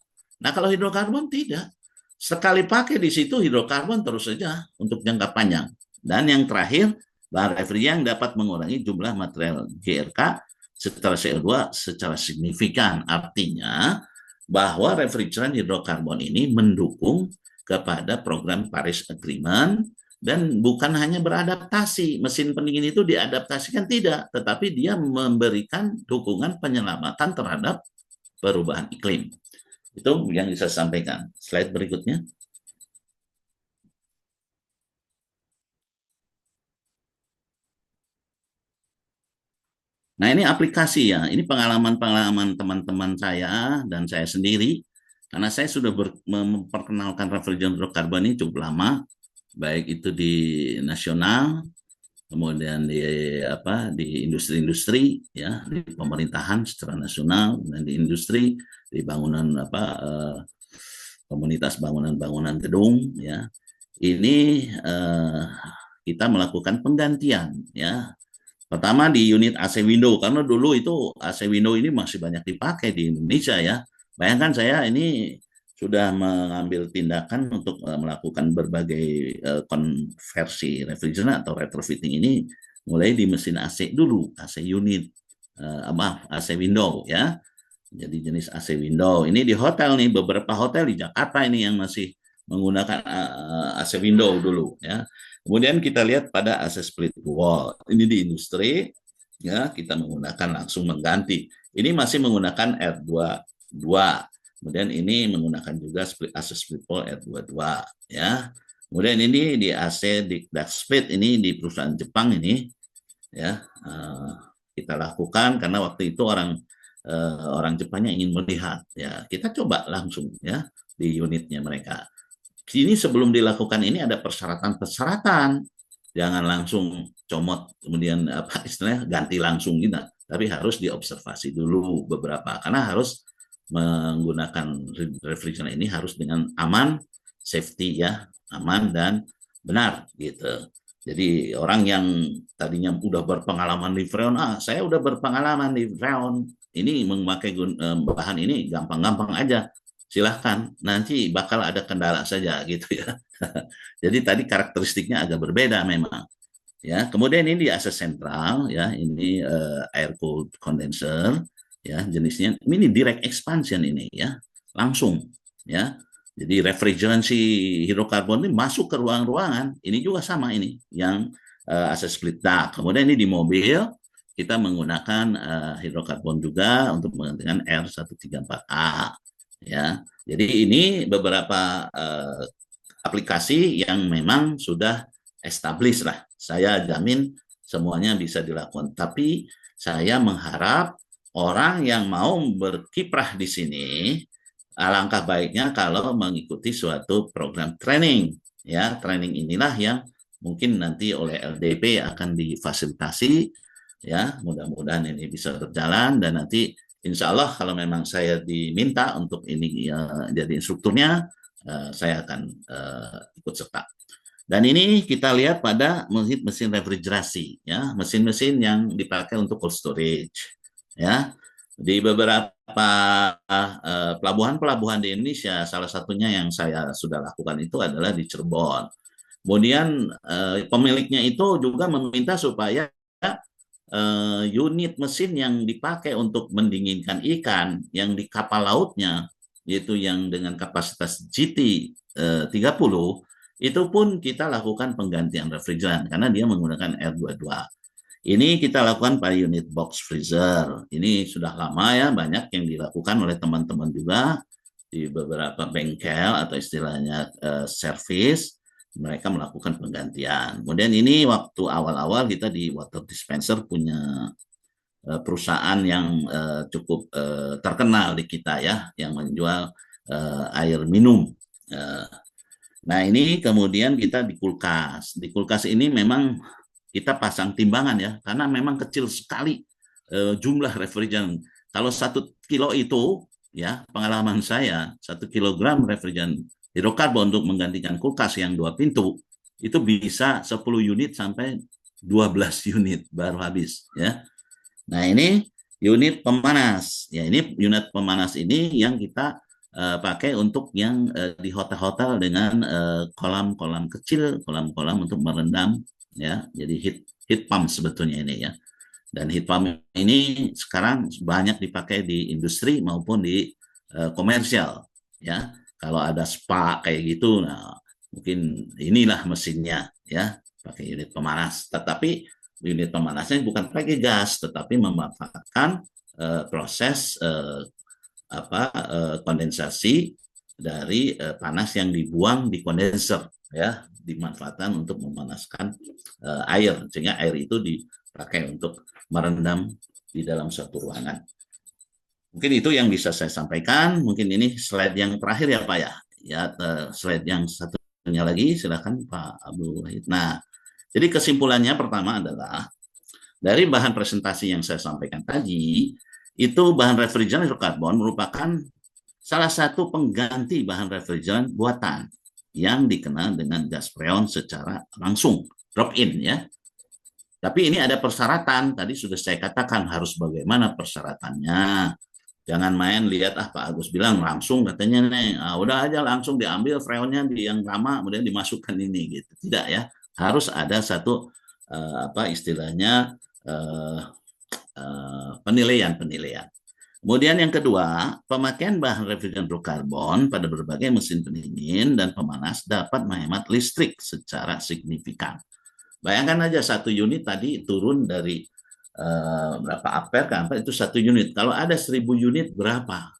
Nah, kalau hidrokarbon tidak. Sekali pakai di situ hidrokarbon terus saja untuk jangka panjang. Dan yang terakhir, bahan refrigeran yang dapat mengurangi jumlah material GRK setelah CO2 secara signifikan. Artinya bahwa refrigeran hidrokarbon ini mendukung kepada program Paris Agreement dan bukan hanya beradaptasi, mesin pendingin itu diadaptasikan tidak, tetapi dia memberikan dukungan penyelamatan terhadap perubahan iklim. Itu yang bisa saya sampaikan. Slide berikutnya. Nah, ini aplikasi ya. Ini pengalaman-pengalaman teman-teman saya dan saya sendiri. Karena saya sudah memperkenalkan refrigeran hidrokarbon ini cukup lama, baik itu di nasional, kemudian di industri-industri ya, di pemerintahan secara nasional, dan di industri, di bangunan komunitas bangunan-bangunan gedung ya. Ini kita melakukan penggantian ya. Pertama di unit AC window, karena dulu itu AC window ini masih banyak dipakai di Indonesia ya. Bayangkan saya ini sudah mengambil tindakan untuk melakukan berbagai konversi refrigeran atau retrofitting ini mulai di mesin AC dulu, AC unit, AC window ya. Jadi jenis AC window. Ini di hotel nih, beberapa hotel di Jakarta ini yang masih menggunakan AC window dulu ya. Kemudian kita lihat pada AC split wall. Ini di industri ya, kita menggunakan langsung mengganti. Ini masih menggunakan R22. Kemudian ini menggunakan juga AC split wall R22 ya. Kemudian ini di AC di duct split ini di perusahaan Jepang ini ya, kita lakukan karena waktu itu orang Jepangnya ingin melihat ya, kita coba langsung ya di unitnya mereka. Ini sebelum dilakukan ini ada persyaratan-persyaratan, jangan langsung comot kemudian istilahnya ganti langsung gitu, tapi harus diobservasi dulu beberapa, karena harus menggunakan refrigeran ini harus dengan aman, safety ya, aman dan benar gitu. Jadi orang yang tadinya udah berpengalaman di freon, saya udah berpengalaman di freon, ini memakai bahan ini gampang-gampang aja, silahkan, nanti bakal ada kendala saja gitu ya. Jadi tadi karakteristiknya agak berbeda memang. Ya, kemudian ini di AC sentral ya, ini air cooled condenser ya, jenisnya ini direct expansion ini ya, langsung ya. Jadi refrigeransi hidrokarbon ini masuk ke ruang-ruangan, ini juga sama ini yang AC split duct. Kemudian ini di mobil kita menggunakan hidrokarbon juga untuk menggantikan R134A ya. Jadi ini beberapa aplikasi yang memang sudah established lah. Saya jamin semuanya bisa dilakukan. Tapi saya mengharap orang yang mau berkiprah di sini, alangkah baiknya kalau mengikuti suatu program training. Ya, training inilah yang mungkin nanti oleh LDP akan difasilitasi. Ya, mudah-mudahan ini bisa berjalan dan nanti insya Allah kalau memang saya diminta untuk ini jadi instrukturnya, saya akan ikut serta. Dan ini kita lihat pada mesin refrigerasi, ya, mesin-mesin yang dipakai untuk cold storage, ya. Di beberapa pelabuhan-pelabuhan di Indonesia, salah satunya yang saya sudah lakukan itu adalah di Cirebon. Kemudian pemiliknya itu juga meminta supaya unit mesin yang dipakai untuk mendinginkan ikan yang di kapal lautnya yaitu yang dengan kapasitas GT 30, itu pun kita lakukan penggantian refrigeran karena dia menggunakan R22. Ini kita lakukan pada unit box freezer. Ini sudah lama ya, banyak yang dilakukan oleh teman-teman juga di beberapa bengkel atau istilahnya service, mereka melakukan penggantian. Kemudian ini waktu awal-awal kita di water dispenser punya perusahaan yang cukup terkenal di kita ya, yang menjual air minum. Nah ini kemudian kita di kulkas. Di kulkas ini memang kita pasang timbangan ya, karena memang kecil sekali jumlah refrigeran. Kalau 1 kilo itu, ya pengalaman saya, 1 kilogram refrigeran hidrokarbon untuk menggantikan kulkas yang 2 pintu, itu bisa 10 unit sampai 12 unit baru habis. Ya. Nah ini unit pemanas. Ya ini unit pemanas ini yang kita pakai untuk yang di hotel-hotel dengan kolam-kolam kecil, kolam-kolam untuk merendam ya. Jadi heat pump sebetulnya ini ya. Dan heat pump ini sekarang banyak dipakai di industri maupun di komersial ya. Kalau ada spa kayak gitu, nah mungkin inilah mesinnya ya, pakai unit pemanas. Tetapi unit pemanasnya bukan pakai gas, tetapi memanfaatkan proses kondensasi dari panas yang dibuang di kondenser ya, dimanfaatkan untuk memanaskan air, sehingga air itu dipakai untuk merendam di dalam suatu ruangan. Mungkin itu yang bisa saya sampaikan. Mungkin ini slide yang terakhir ya Pak ya. Ya, slide yang satunya lagi silakan Pak Abdul Wahid. Nah, jadi kesimpulannya pertama adalah dari bahan presentasi yang saya sampaikan tadi, itu bahan refrigeran hidrokarbon merupakan salah satu pengganti bahan refrigeran buatan yang dikenal dengan gas freon secara langsung, drop in ya. Tapi ini ada persyaratan, tadi sudah saya katakan harus bagaimana persyaratannya. Jangan main lihat Pak Agus bilang langsung katanya nih, udah aja langsung diambil freonnya di yang lama kemudian dimasukkan ini gitu. Tidak ya, harus ada satu istilahnya penilaian. Kemudian yang kedua, pemakaian bahan refrigeran hidrokarbon pada berbagai mesin pendingin dan pemanas dapat menghemat listrik secara signifikan. Bayangkan aja 1 unit tadi turun dari berapa ampere ke ampere itu 1 unit. Kalau ada 1000 unit berapa?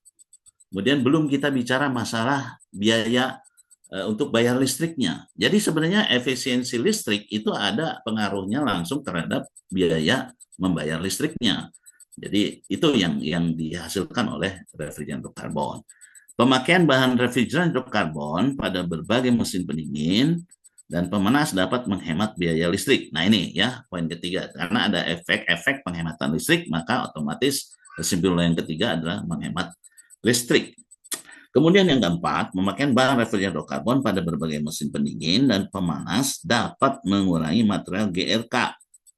Kemudian belum kita bicara masalah biaya untuk bayar listriknya. Jadi sebenarnya efisiensi listrik itu ada pengaruhnya langsung terhadap biaya membayar listriknya. Jadi itu yang dihasilkan oleh refrigeran hidrokarbon. Pemakaian bahan refrigeran hidrokarbon pada berbagai mesin pendingin dan pemanas dapat menghemat biaya listrik. Nah ini ya poin ketiga, karena ada efek-efek penghematan listrik, maka otomatis kesimpulan yang ketiga adalah menghemat listrik. Kemudian yang keempat, pemakaian bahan refrigeran hidrokarbon pada berbagai mesin pendingin dan pemanas dapat mengurangi material GRK,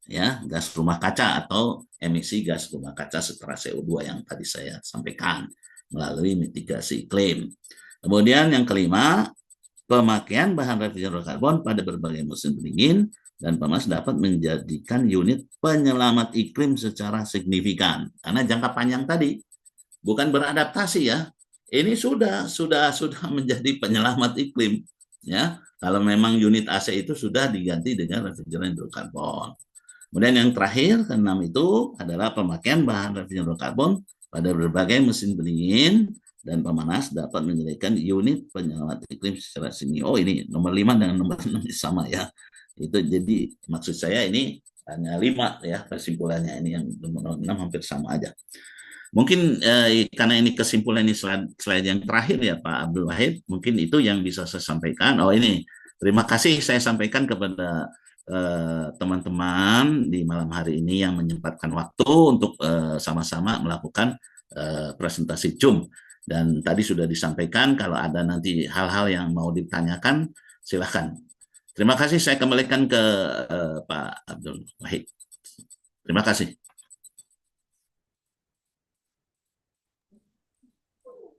ya, gas rumah kaca atau emisi gas rumah kaca setara CO2 yang tadi saya sampaikan melalui mitigasi iklim. Kemudian yang kelima, pemakaian bahan refrigeran hidrokarbon pada berbagai mesin pendingin dan pemanas dapat menjadikan unit penyelamat iklim secara signifikan. Karena jangka panjang tadi bukan beradaptasi ya. Ini sudah menjadi penyelamat iklim ya. Kalau memang unit AC itu sudah diganti dengan refrigeran hidrokarbon. Kemudian yang terakhir, keenam itu adalah pemakaian bahan refrigeran hidrokarbon pada berbagai mesin pendingin dan pemanas dapat menyediakan unit penyelamat iklim secara sini. Oh ini nomor 5 dengan nomor 6 sama ya. Itu jadi maksud saya ini hanya 5 ya kesimpulannya, ini yang nomor 6 hampir sama aja. Mungkin karena ini kesimpulan ini slide yang terakhir ya Pak Abdul Wahid, mungkin itu yang bisa saya sampaikan. Oh ini, terima kasih saya sampaikan kepada teman-teman di malam hari ini yang menyempatkan waktu untuk sama-sama melakukan presentasi Zoom. Dan tadi sudah disampaikan kalau ada nanti hal-hal yang mau ditanyakan, silahkan. Terima kasih, saya kembalikan ke Pak Abdul Wahid. Terima kasih.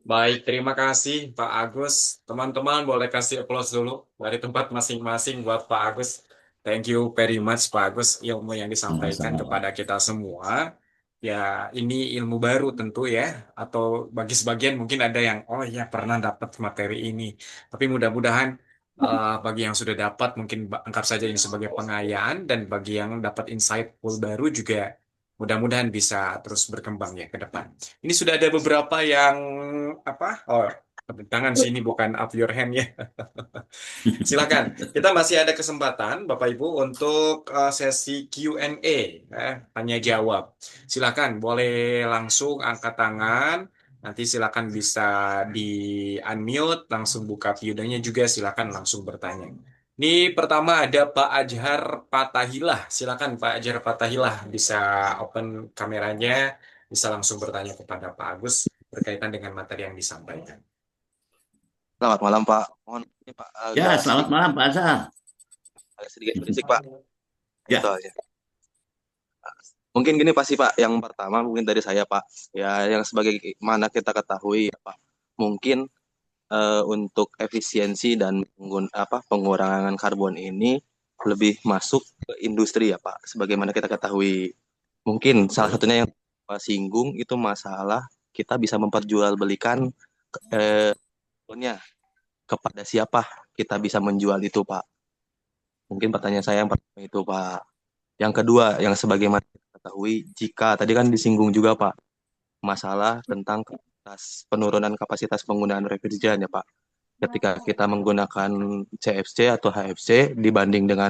Baik, terima kasih Pak Agus. Teman-teman boleh kasih applause dulu dari tempat masing-masing buat Pak Agus. Thank you very much Pak Agus, ilmu yang disampaikan Sama-sama. kepada kita semua. ya ini ilmu baru tentu ya, atau bagi sebagian mungkin ada yang oh ya pernah dapat materi ini. Tapi mudah-mudahan bagi yang sudah dapat mungkin anggap saja ini sebagai pengayaan, dan bagi yang dapat insightful baru juga mudah-mudahan bisa terus berkembang ya ke depan. Ini sudah ada beberapa yang apa? Oh, tangan sini bukan up your hand ya. Silakan. Kita masih ada kesempatan, Bapak Ibu, untuk sesi Q&A, tanya jawab. Silakan, boleh langsung angkat tangan. Nanti silakan bisa di unmute, langsung buka videonya juga. Silakan langsung bertanya. Ini pertama ada Pak Ajhar Patahilah. Silakan Pak Ajhar Patahilah bisa open kameranya, bisa langsung bertanya kepada Pak Agus berkaitan dengan materi yang disampaikan. Selamat malam Pak. Mohon ini Pak Ya, selamat malam Pak Azhar. agak sedikit berisik Pak. Ya. Itu aja. Mungkin gini pasti Pak. Yang pertama mungkin dari saya Pak. Ya yang sebagaimana kita ketahui ya Pak. Mungkin untuk efisiensi dan pengurangan karbon ini lebih masuk ke industri ya Pak. Sebagaimana kita ketahui. Mungkin salah satunya yang Pak singgung itu masalah kita bisa memperjualbelikan kepada siapa kita bisa menjual itu Pak. Mungkin pertanyaan saya yang pertama itu Pak. Yang kedua, yang sebagaimana kita ketahui, jika tadi kan disinggung juga Pak, masalah tentang penurunan kapasitas penggunaan refrigeran ya Pak. Ketika kita menggunakan CFC atau HFC dibanding dengan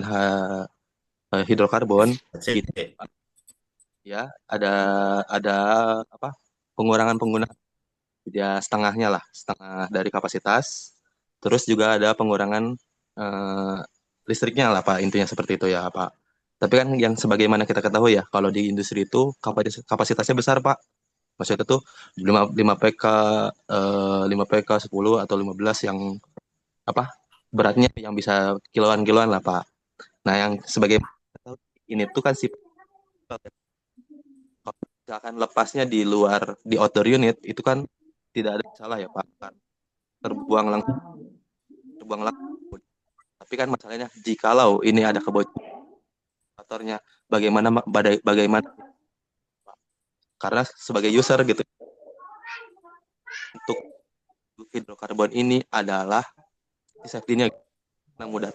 hidrokarbon, ya ada pengurangan penggunaan ya setengahnya lah, setengah dari kapasitas. Terus juga ada pengurangan listriknya lah Pak, intinya seperti itu ya Pak. Tapi kan yang sebagaimana kita ketahui ya, kalau di industri itu kapasitasnya besar Pak. Maksudnya itu 5 PK, 5 PK, 10 atau 15 yang beratnya yang bisa kiloan-kiloan lah Pak. Nah yang sebagai ini tuh kan misalkan lepasnya di luar di outer unit itu kan tidak ada masalah ya Pak. Terbuang langsung. Tapi kan masalahnya jikalau ini ada kebocorannya, bagaimana karena sebagai user gitu untuk hidrokarbon ini adalah safety-nya yang mudah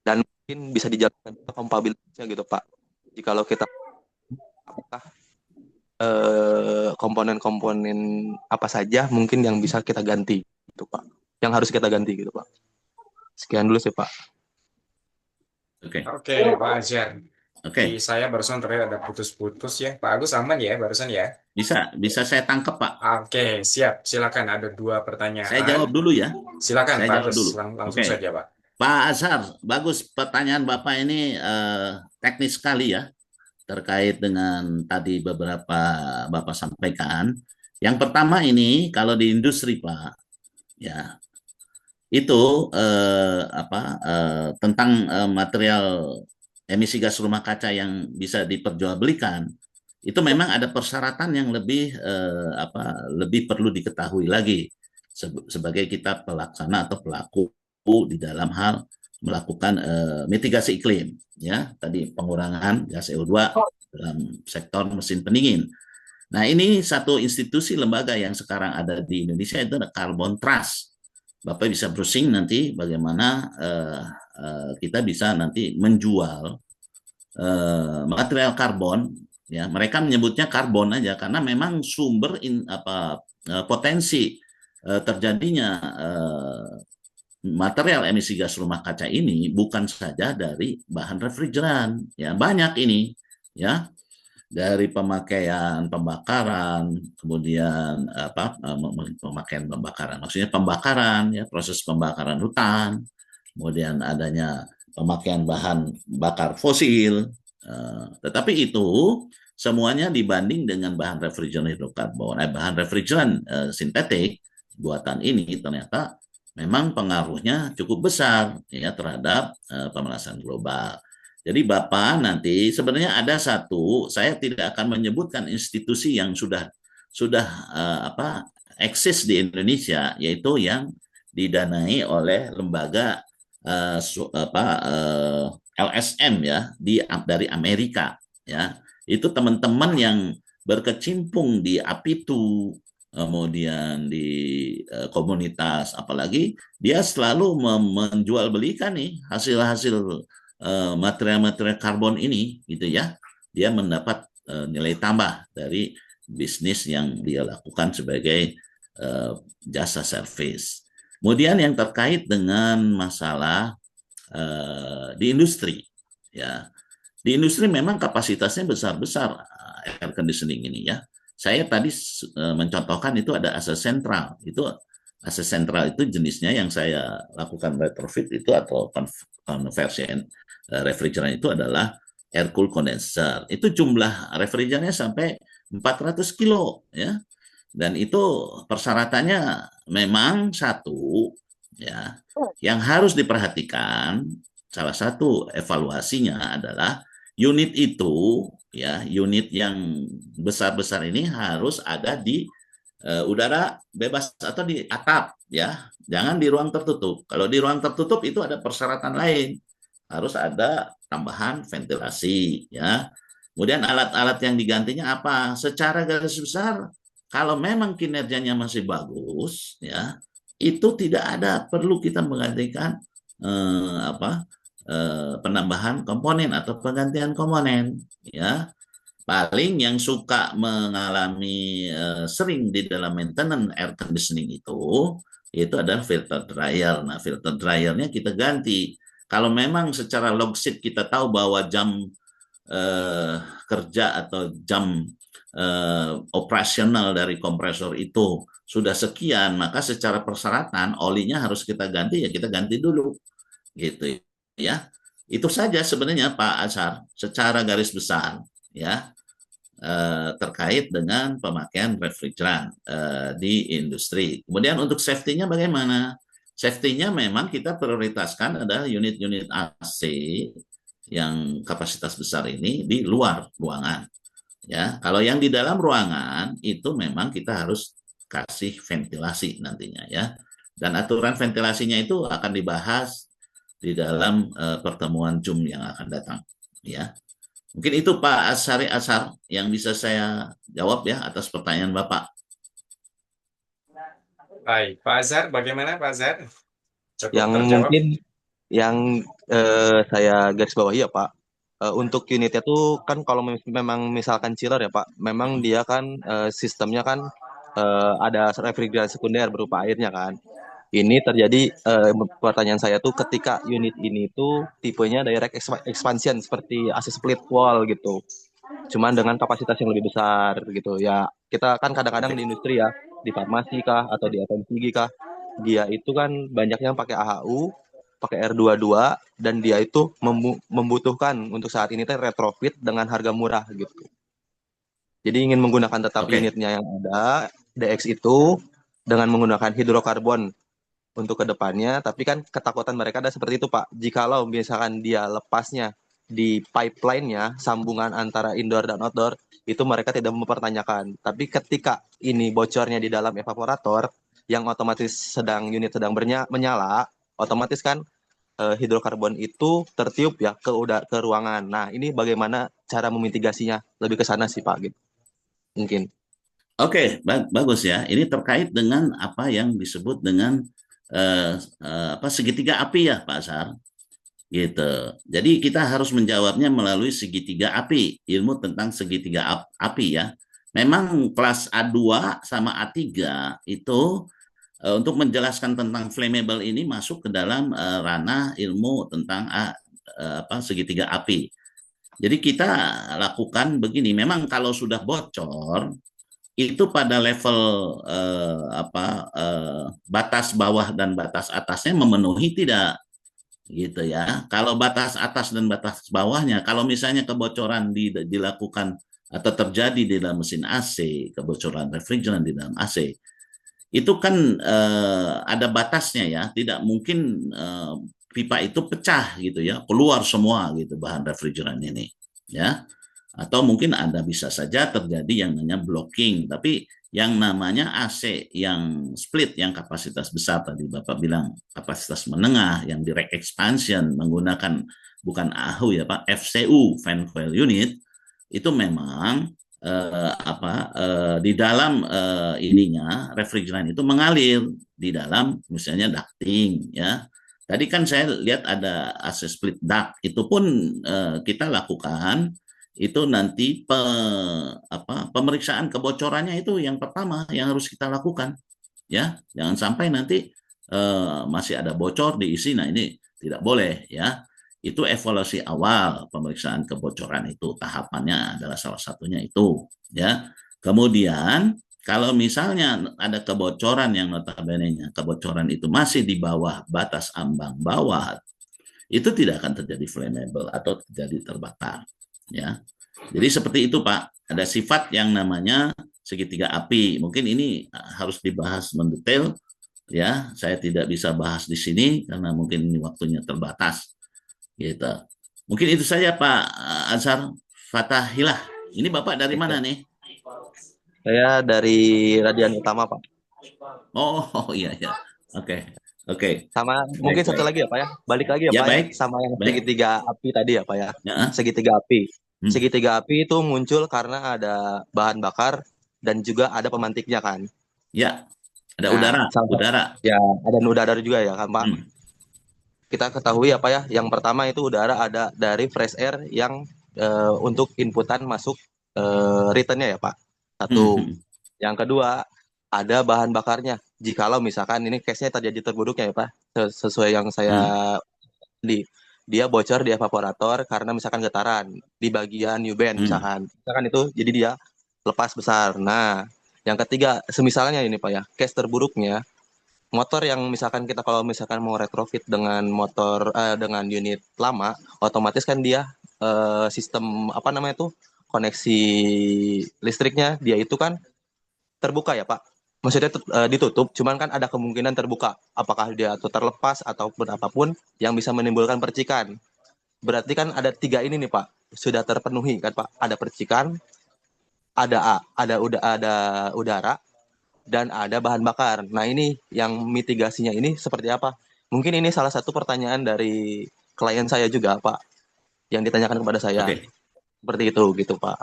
dan mungkin bisa dijalankan kompabilitasnya gitu Pak. Jikalau kita apakah komponen-komponen apa saja mungkin yang bisa kita ganti gitu Pak. Yang harus kita ganti gitu Pak. Sekian dulu sih Pak. Oke, Pak Azhar. Di saya barusan terlihat ada putus-putus ya. Pak Agus aman ya barusan ya? Bisa saya tangkap Pak. Oke, siap. Silakan, ada 2 pertanyaan. Saya jawab dulu ya. Silakan Pak Agus, langsung saja Pak. Pak Azhar, bagus pertanyaan Bapak ini teknis sekali ya, terkait dengan tadi beberapa Bapak sampaikan. Yang pertama ini kalau di industri Pak, ya itu tentang material emisi gas rumah kaca yang bisa diperjualbelikan, itu memang ada persyaratan yang lebih perlu diketahui lagi sebagai kita pelaksana atau pelaku di dalam hal melakukan mitigasi iklim, ya tadi pengurangan gas CO2 dalam sektor mesin pendingin. Nah ini satu institusi lembaga yang sekarang ada di Indonesia itu ada Carbon Trust. Bapak bisa browsing nanti bagaimana kita bisa nanti menjual material karbon, ya mereka menyebutnya karbon aja karena memang sumber potensi terjadinya material emisi gas rumah kaca ini bukan saja dari bahan refrigeran, ya banyak ini, ya dari pemakaian pembakaran, kemudian pemakaian pembakaran, maksudnya pembakaran, ya proses pembakaran hutan, kemudian adanya pemakaian bahan bakar fosil, tetapi itu semuanya dibanding dengan bahan refrigeran hidrokarbon, bahan refrigeran sintetik buatan ini ternyata memang pengaruhnya cukup besar ya terhadap pemanasan global. Jadi Bapak nanti sebenarnya ada satu, saya tidak akan menyebutkan institusi yang sudah eksis di Indonesia, yaitu yang didanai oleh lembaga LSM ya dari Amerika, ya itu teman-teman yang berkecimpung di Apitu, kemudian di komunitas, apalagi dia selalu menjual belikan nih hasil-hasil material-material karbon ini, gitu ya. Dia mendapat nilai tambah dari bisnis yang dia lakukan sebagai jasa servis. Kemudian yang terkait dengan masalah di industri, ya, di industri memang kapasitasnya besar-besar air conditioning ini ya. Saya tadi mencontohkan itu ada AC sentral. Itu AC sentral itu jenisnya yang saya lakukan retrofit itu atau conversion refrigeran itu adalah air cool condenser. Itu jumlah refrigerannya sampai 400 kilo ya. Dan itu persyaratannya memang satu ya, yang harus diperhatikan. Salah satu evaluasinya adalah unit itu ya, unit yang besar-besar ini harus ada di udara bebas atau di atap ya, jangan di ruang tertutup. Kalau di ruang tertutup itu ada persyaratan lain, harus ada tambahan ventilasi ya. Kemudian alat-alat yang digantinya apa? Secara garis besar, kalau memang kinerjanya masih bagus ya, itu tidak ada perlu kita menggantikan penambahan komponen atau penggantian komponen ya. Paling yang suka mengalami sering di dalam maintenance air conditioning itu adalah filter dryer. Nah, filter dryernya kita ganti. Kalau memang secara log sheet kita tahu bahwa jam kerja atau jam operasional dari kompresor itu sudah sekian, maka secara persyaratan olinya harus kita ganti, ya kita ganti dulu gitu ya. Itu saja sebenarnya Pak Azhar secara garis besar ya, terkait dengan pemakaian refrigeran di industri. Kemudian untuk safety-nya bagaimana? Safety-nya memang kita prioritaskan adalah unit-unit AC yang kapasitas besar ini di luar ruangan. Ya, kalau yang di dalam ruangan itu memang kita harus kasih ventilasi nantinya ya. Dan aturan ventilasinya itu akan dibahas di dalam pertemuan Zoom yang akan datang ya. Mungkin itu Pak Asyari Ashar yang bisa saya jawab ya atas pertanyaan Bapak. Baik, Pak Azhar, bagaimana Pak Azhar? Cukup Yang terjawab? mungkin yang saya garis bawahi ya Pak, untuk unitnya tuh kan kalau memang misalkan chiller ya Pak, memang dia kan sistemnya kan ada refrigeran sekunder berupa airnya kan. Ini terjadi pertanyaan saya tuh ketika unit ini tuh tipenya direct expansion seperti AC split wall gitu. Cuman dengan kapasitas yang lebih besar gitu ya. Kita kan kadang-kadang di industri ya, di farmasi kah atau di FMCG kah, dia itu kan banyak yang pakai AHU, pakai R22 dan dia itu membutuhkan untuk saat ini teh retrofit dengan harga murah gitu. Jadi ingin menggunakan tetap unitnya yang ada DX itu dengan menggunakan hidrokarbon untuk kedepannya, tapi kan ketakutan mereka ada seperti itu Pak. Jikalau misalkan dia lepasnya di pipeline-nya, sambungan antara indoor dan outdoor, itu mereka tidak mempertanyakan. Tapi ketika ini bocornya di dalam evaporator, yang otomatis unit sedang menyala, otomatis kan hidrokarbon itu tertiup ya ke ruangan. Nah, ini bagaimana cara memitigasinya? Lebih ke sana sih Pak gitu. Mungkin. Oke, bagus ya. Ini terkait dengan apa yang disebut dengan segitiga api ya Pak Ashar. Gitu. Jadi kita harus menjawabnya melalui segitiga api, ilmu tentang segitiga api ya. Memang kelas A2 sama A3 itu untuk menjelaskan tentang flammable ini masuk ke dalam ranah ilmu tentang segitiga api. Jadi kita lakukan begini, memang kalau sudah bocor itu pada level batas bawah dan batas atasnya memenuhi tidak gitu ya. Kalau batas atas dan batas bawahnya, kalau misalnya kebocoran dilakukan atau terjadi di dalam mesin AC, kebocoran refrigeran di dalam AC, itu kan ada batasnya ya. Tidak mungkin pipa itu pecah gitu ya, keluar semua gitu bahan refrigeran ini ya. Atau mungkin ada bisa saja terjadi yang namanya blocking, tapi yang namanya AC yang split, yang kapasitas besar tadi Bapak bilang kapasitas menengah, yang direct expansion menggunakan bukan AHU ya Pak, FCU, fan coil unit, itu memang di dalam ininya refrigeran itu mengalir di dalam misalnya ducting ya. Tadi kan saya lihat ada AC split duct, itu pun kita lakukan itu nanti pemeriksaan kebocorannya itu yang pertama yang harus kita lakukan ya. Jangan sampai nanti masih ada bocor diisi. Nah, ini tidak boleh ya. Itu evaluasi awal pemeriksaan kebocoran itu, tahapannya adalah salah satunya itu ya. Kemudian kalau misalnya ada kebocoran yang notabene-nya kebocoran itu masih di bawah batas ambang bawah, itu tidak akan terjadi flammable atau terjadi terbakar ya. Jadi seperti itu Pak, ada sifat yang namanya segitiga api. Mungkin ini harus dibahas mendetail ya. Saya tidak bisa bahas di sini karena mungkin ini waktunya terbatas gitu. Mungkin itu saja Pak Azhar Fatahillah. Ini Bapak dari mana nih? Saya dari Radian Utama, Pak. Oh iya ya. Oke. Oke. Sama Baik, mungkin satu baik. lagi ya, Pak ya. Balik lagi ya, Ya Pak ya. baik. Sama yang Baik. segitiga api tadi ya, Pak ya. Ya. Segitiga api. Hmm. Segitiga api itu muncul karena ada bahan bakar dan juga ada pemantiknya kan. Ya. Ada Nah, udara. ya, ada udara juga ya kan, Pak. Hmm. Kita ketahui apa ya, yang pertama itu udara ada dari fresh air yang untuk inputan masuk returnnya ya Pak. Satu. Yang kedua, ada bahan bakarnya. Jikalau misalkan ini case-nya terjadi terburuknya ya Pak, sesuai yang saya dia bocor di evaporator karena misalkan getaran di bagian U-band misalkan itu jadi dia lepas besar. Nah, yang ketiga, semisalnya ini Pak ya, case terburuknya motor yang misalkan kita kalau misalkan mau retrofit dengan motor dengan unit lama, otomatis kan dia sistem apa namanya tuh koneksi listriknya dia itu kan terbuka ya Pak. Maksudnya ditutup, cuman kan ada kemungkinan terbuka. Apakah dia tuh terlepas ataupun apapun yang bisa menimbulkan percikan. Berarti kan ada 3 ini nih Pak, sudah terpenuhi kan Pak. Ada percikan, ada udara, dan ada bahan bakar. Nah ini yang mitigasinya ini seperti apa? Mungkin ini salah satu pertanyaan dari klien saya juga Pak, yang ditanyakan kepada saya. Seperti itu gitu Pak.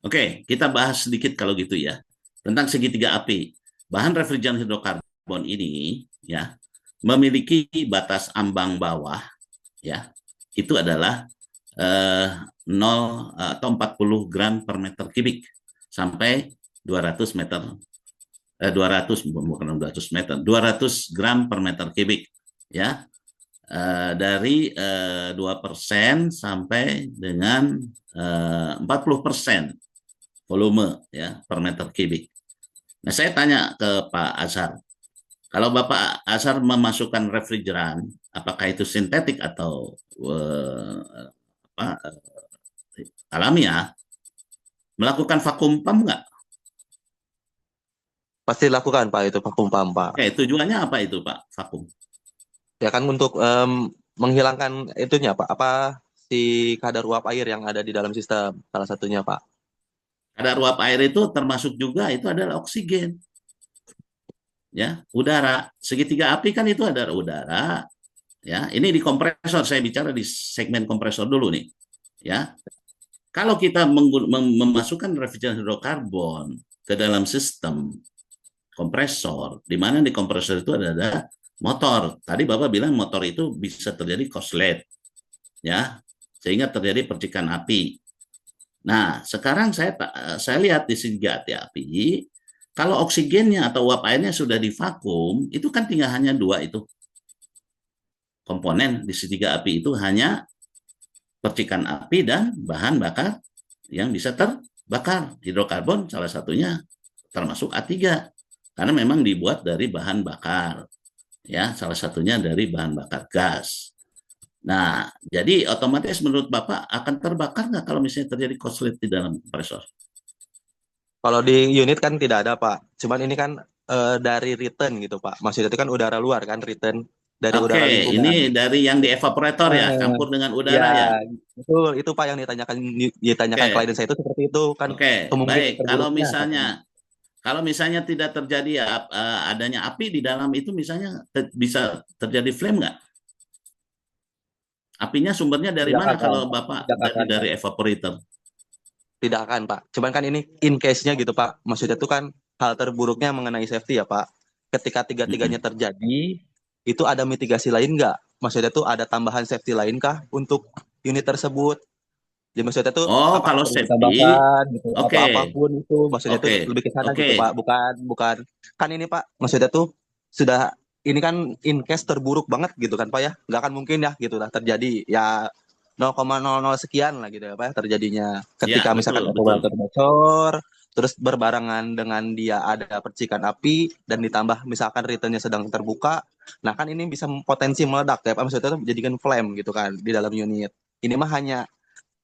Oke, kita bahas sedikit kalau gitu ya tentang segitiga api. Bahan refrigeran hidrokarbon ini ya memiliki batas ambang bawah ya. Itu adalah 0 atau 40 gram per meter kubik sampai 200 meter 200 bukan 200 meter 200 gram per meter kubik ya. Dari 2% sampai dengan 40% volume ya per meter kubik. Nah, saya tanya ke Pak Azhar, kalau Bapak Azhar memasukkan refrigeran, apakah itu sintetik atau alamiah, melakukan vakum pump nggak? Pasti lakukan Pak itu vakum pump Pak. Oke, tujuannya apa itu Pak vakum? Ya kan untuk menghilangkan itunya Pak, apa si kadar uap air yang ada di dalam sistem salah satunya Pak. Kadar uap air itu termasuk juga itu adalah oksigen. Ya, udara. Segitiga api kan itu ada udara. Ya, ini di kompresor, saya bicara di segmen kompresor dulu nih. Ya. Kalau kita memasukkan refrigeran hidrokarbon ke dalam sistem kompresor, di mana di kompresor itu ada motor. Tadi Bapak bilang motor itu bisa terjadi korslet. Ya, sehingga terjadi percikan api. Nah, sekarang saya lihat di segitiga api, kalau oksigennya atau uap airnya sudah divakum, itu kan tinggal hanya 2 itu. Komponen di segitiga api itu hanya percikan api dan bahan bakar yang bisa terbakar. Hidrokarbon salah satunya termasuk A3. Karena memang dibuat dari bahan bakar. Ya, salah satunya dari bahan bakar gas. Nah, jadi otomatis menurut Bapak akan terbakar nggak kalau misalnya terjadi korslet di dalam kompresor? Kalau di unit kan tidak ada Pak. Cuman ini kan dari return gitu Pak. Maksudnya itu kan udara luar kan return dari udara lingkungan. Ini dari yang di evaporator ya, campur dengan udara ya. Itu Pak yang ditanyakan klien saya itu seperti itu kan. Baik. Kalau misalnya tidak terjadi adanya api di dalam itu misalnya bisa terjadi flame nggak? Apinya sumbernya dari Tidak mana akan, kalau Bapak tidak akan, Pak. dari evaporator? Tidak akan, Pak. Cuman kan ini in case-nya gitu, Pak. Maksudnya tuh kan hal terburuknya mengenai safety ya, Pak. Ketika tiga-tiganya Mm-mm. terjadi, itu ada mitigasi lain nggak? Maksudnya tuh ada tambahan safety lain kah untuk unit tersebut? Jadi maksudnya tuh Oh, apakah kalau perlu safety, ditambahkan gitu, oke, apa-apapun itu. Maksudnya tuh oke, lebih ke sana oke, gitu, Pak. Bukan, bukan. Kan ini, Pak. Maksudnya tuh sudah ini kan in case terburuk banget gitu kan, Pak ya. Nggak akan mungkin ya gitu lah terjadi. Ya 0,00 sekian lah gitu ya, Pak ya, terjadinya ya ketika betul, misalkan betul. evaporator bocor, terus berbarengan dengan dia ada percikan api dan ditambah misalkan returnnya sedang terbuka, nah kan ini bisa potensi meledak ya Pak, maksudnya itu menjadikan flame gitu kan di dalam unit. Ini mah hanya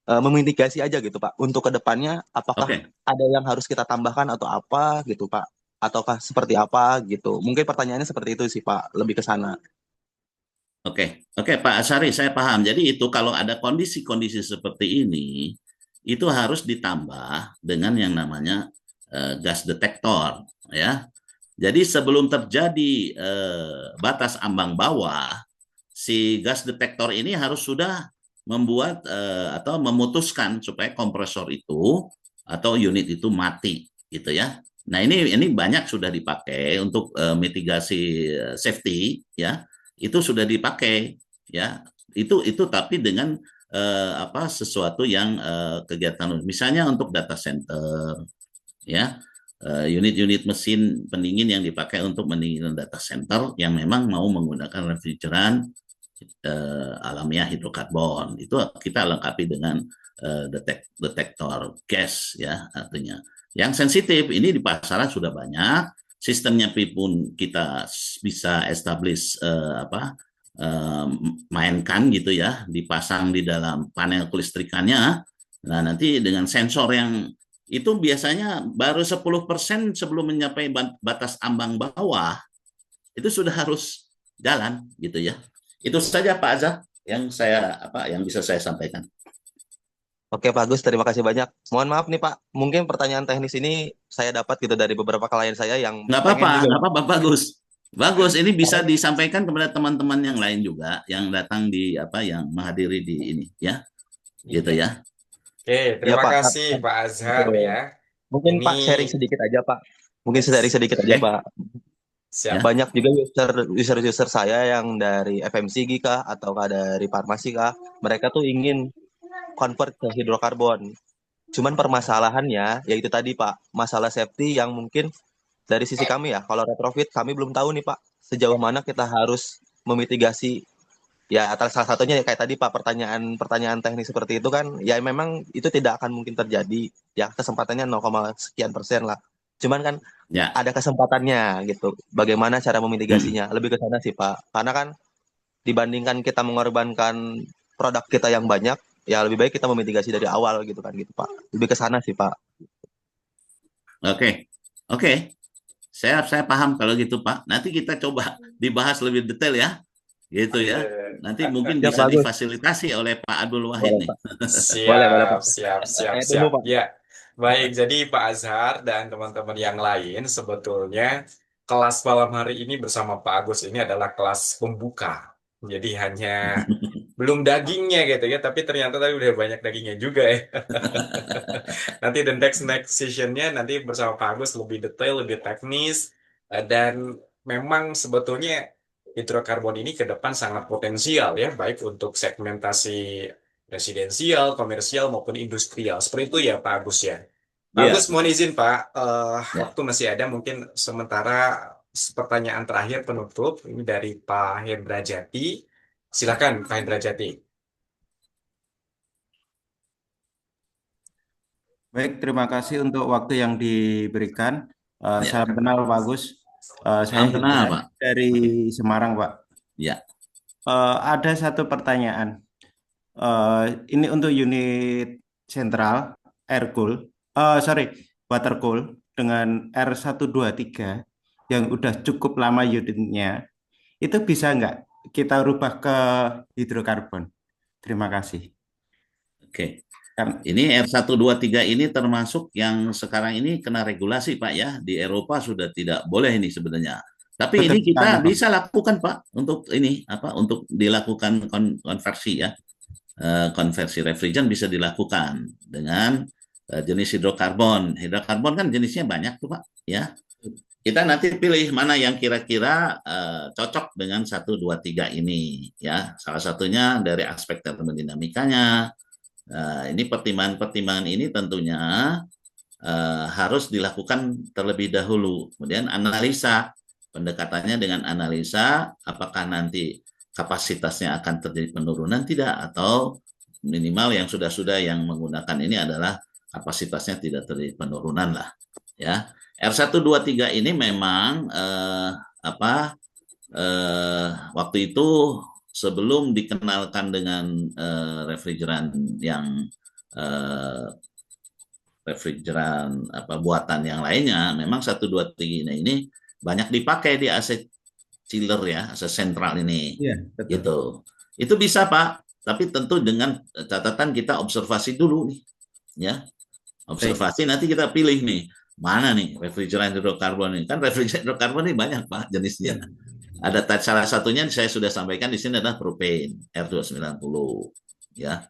memitigasi aja gitu Pak. Untuk kedepannya apakah Oke, ada yang harus kita tambahkan atau apa gitu Pak? Ataukah seperti apa gitu? Mungkin pertanyaannya seperti itu sih Pak, lebih ke sana. oke, oke, Pak Asari, saya paham. Jadi itu kalau ada kondisi-kondisi seperti ini, itu harus ditambah dengan yang namanya gas detektor, ya. Jadi sebelum terjadi batas ambang bawah, si gas detektor ini harus sudah membuat atau memutuskan supaya kompresor itu atau unit itu mati, gitu ya. Nah ini banyak sudah dipakai untuk mitigasi safety, ya. Itu sudah dipakai, ya. Itu tapi dengan apa sesuatu yang kegiatan, misalnya untuk data center, ya, unit-unit mesin pendingin yang dipakai untuk pendinginan data center yang memang mau menggunakan refrigeran alamiah hidrokarbon, itu kita lengkapi dengan detektor gas, ya, artinya yang sensitif ini di pasaran sudah banyak, sistemnya pun kita bisa establish apa mainkan gitu ya, dipasang di dalam panel kelistrikannya. Nah, nanti dengan sensor yang itu biasanya baru 10% sebelum mencapai batas ambang bawah, itu sudah harus jalan gitu ya. Itu saja Pak Azhar yang bisa saya sampaikan. Oke Pak Agus, terima kasih banyak. Mohon maaf nih Pak, mungkin pertanyaan teknis ini saya dapat gitu dari beberapa klien saya yang Nggak apa-apa, pengen juga. nggak apa-apa, bagus. Bagus, ini bisa disampaikan kepada teman-teman yang lain juga yang datang di yang menghadiri di ini ya, gitu Iya. ya. Oke, Ya terima Pak, kasih Pak Azhar betul. ya. Mungkin Ini Pak sharing sedikit aja Pak. Mungkin sharing sedikit aja Oke, Pak. siap. ya. Banyak juga user saya yang dari FMCG kah ataukah dari farmasi kah, mereka tuh ingin convert ke hidrokarbon. Cuman permasalahannya yaitu tadi Pak, masalah safety yang mungkin dari sisi kami ya, kalau retrofit kami belum tahu nih Pak, sejauh mana kita harus memitigasi. Ya, atas salah satunya ya kayak tadi Pak, pertanyaan teknis seperti itu kan, ya memang itu tidak akan mungkin terjadi. Ya, kesempatannya 0, sekian persen lah. Cuman kan Ya. ada kesempatannya gitu. Bagaimana cara memitigasinya? Lebih ke sana sih Pak. Karena kan dibandingkan kita mengorbankan produk kita yang banyak, ya lebih baik kita memitigasi dari awal gitu kan gitu Pak. Lebih ke sana sih Pak. Oke. Oke. Saya paham kalau gitu Pak. Nanti kita coba dibahas lebih detail ya. Gitu ya. Nanti mungkin Siap bisa Pak Agus. difasilitasi oleh Pak Abdul Wahid Boleh nih. Pak. Boleh Siap, Pak. siap, siap, Saya tunggu siap. Pak. Ya, baik. Jadi Pak Azhar dan teman-teman yang lain, sebetulnya kelas malam hari ini bersama Pak Agus ini adalah kelas pembuka. Jadi hanya belum dagingnya gitu ya, tapi ternyata tadi udah banyak dagingnya juga ya. Nanti the next sessionnya nanti bersama Pak Agus lebih detail, lebih teknis, dan memang sebetulnya hidrokarbon ini ke depan sangat potensial ya, baik untuk segmentasi residensial, komersial maupun industrial. Seperti itu ya Pak Agus ya. Pak Agus Iya. mohon izin Pak, Ya. waktu masih ada mungkin sementara pertanyaan terakhir penutup ini dari Pak Hendra Jati. Silakan Pak Hendra Jati. Baik, terima kasih untuk waktu yang diberikan. Ya. Salam kenal, Pak Agus. Saya Salam kenal Hidayat Pak. dari Semarang, Pak. Ya. Ada satu pertanyaan. Ini untuk unit sentral air cool, water cool dengan R123 yang udah cukup lama unitnya. Itu bisa nggak kita rubah ke hidrokarbon? Terima kasih. Oke. Kan- Ini R123 ini termasuk yang sekarang ini kena regulasi Pak ya. Di Eropa sudah tidak boleh ini sebenarnya. Tapi Betul ini sekali, kita Pak. bisa lakukan Pak untuk ini apa untuk dilakukan konversi ya. Konversi refrigeran bisa dilakukan dengan jenis hidrokarbon. Hidrokarbon kan jenisnya banyak tuh Pak ya. Kita nanti pilih mana yang kira-kira cocok dengan 1, 2, 3 ini ya. Salah satunya dari aspek termodinamikanya. Ini pertimbangan-pertimbangan ini tentunya harus dilakukan terlebih dahulu. Kemudian analisa, pendekatannya dengan analisa apakah nanti kapasitasnya akan terjadi penurunan tidak, atau minimal yang sudah-sudah yang menggunakan ini adalah kapasitasnya tidak terjadi penurunan lah ya. R123 ini memang waktu itu sebelum dikenalkan dengan refrigeran yang refrigeran buatan yang lainnya, memang 123 ini banyak dipakai di AC chiller ya, AC sentral ini. Iya, betul. Gitu. Itu bisa Pak, tapi tentu dengan catatan kita observasi dulu nih. Ya. Observasi nanti kita pilih nih, mana nih refrigeran hidrokarbon ini. Kan refrigeran hidrokarbon ini banyak Pak jenisnya. Ada salah satunya saya sudah sampaikan di sini adalah propane R290 ya.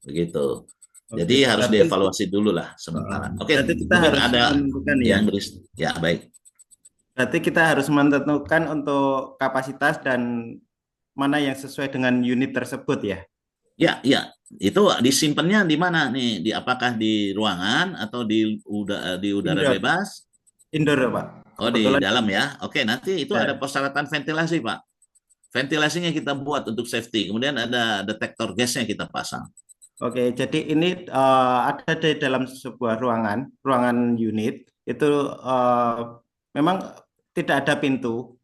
Begitu. Jadi harus dievaluasi dulu lah sementara. Oke, Berarti kita mungkin harus ada menentukan ya. yang ya baik. Berarti kita harus menentukan untuk kapasitas dan mana yang sesuai dengan unit tersebut ya. Ya, ya. Itu disimpannya di mana nih? Apakah di ruangan atau di udara Indoor. bebas? Indoor, Pak. Oh, Kebetulan di dalam ya. Oke, nanti itu ya. ada persyaratan ventilasi, Pak. Ventilasinya kita buat untuk safety. Kemudian ada detektor gasnya kita pasang. Oke, jadi ini ada di dalam sebuah ruangan unit itu memang tidak ada pintu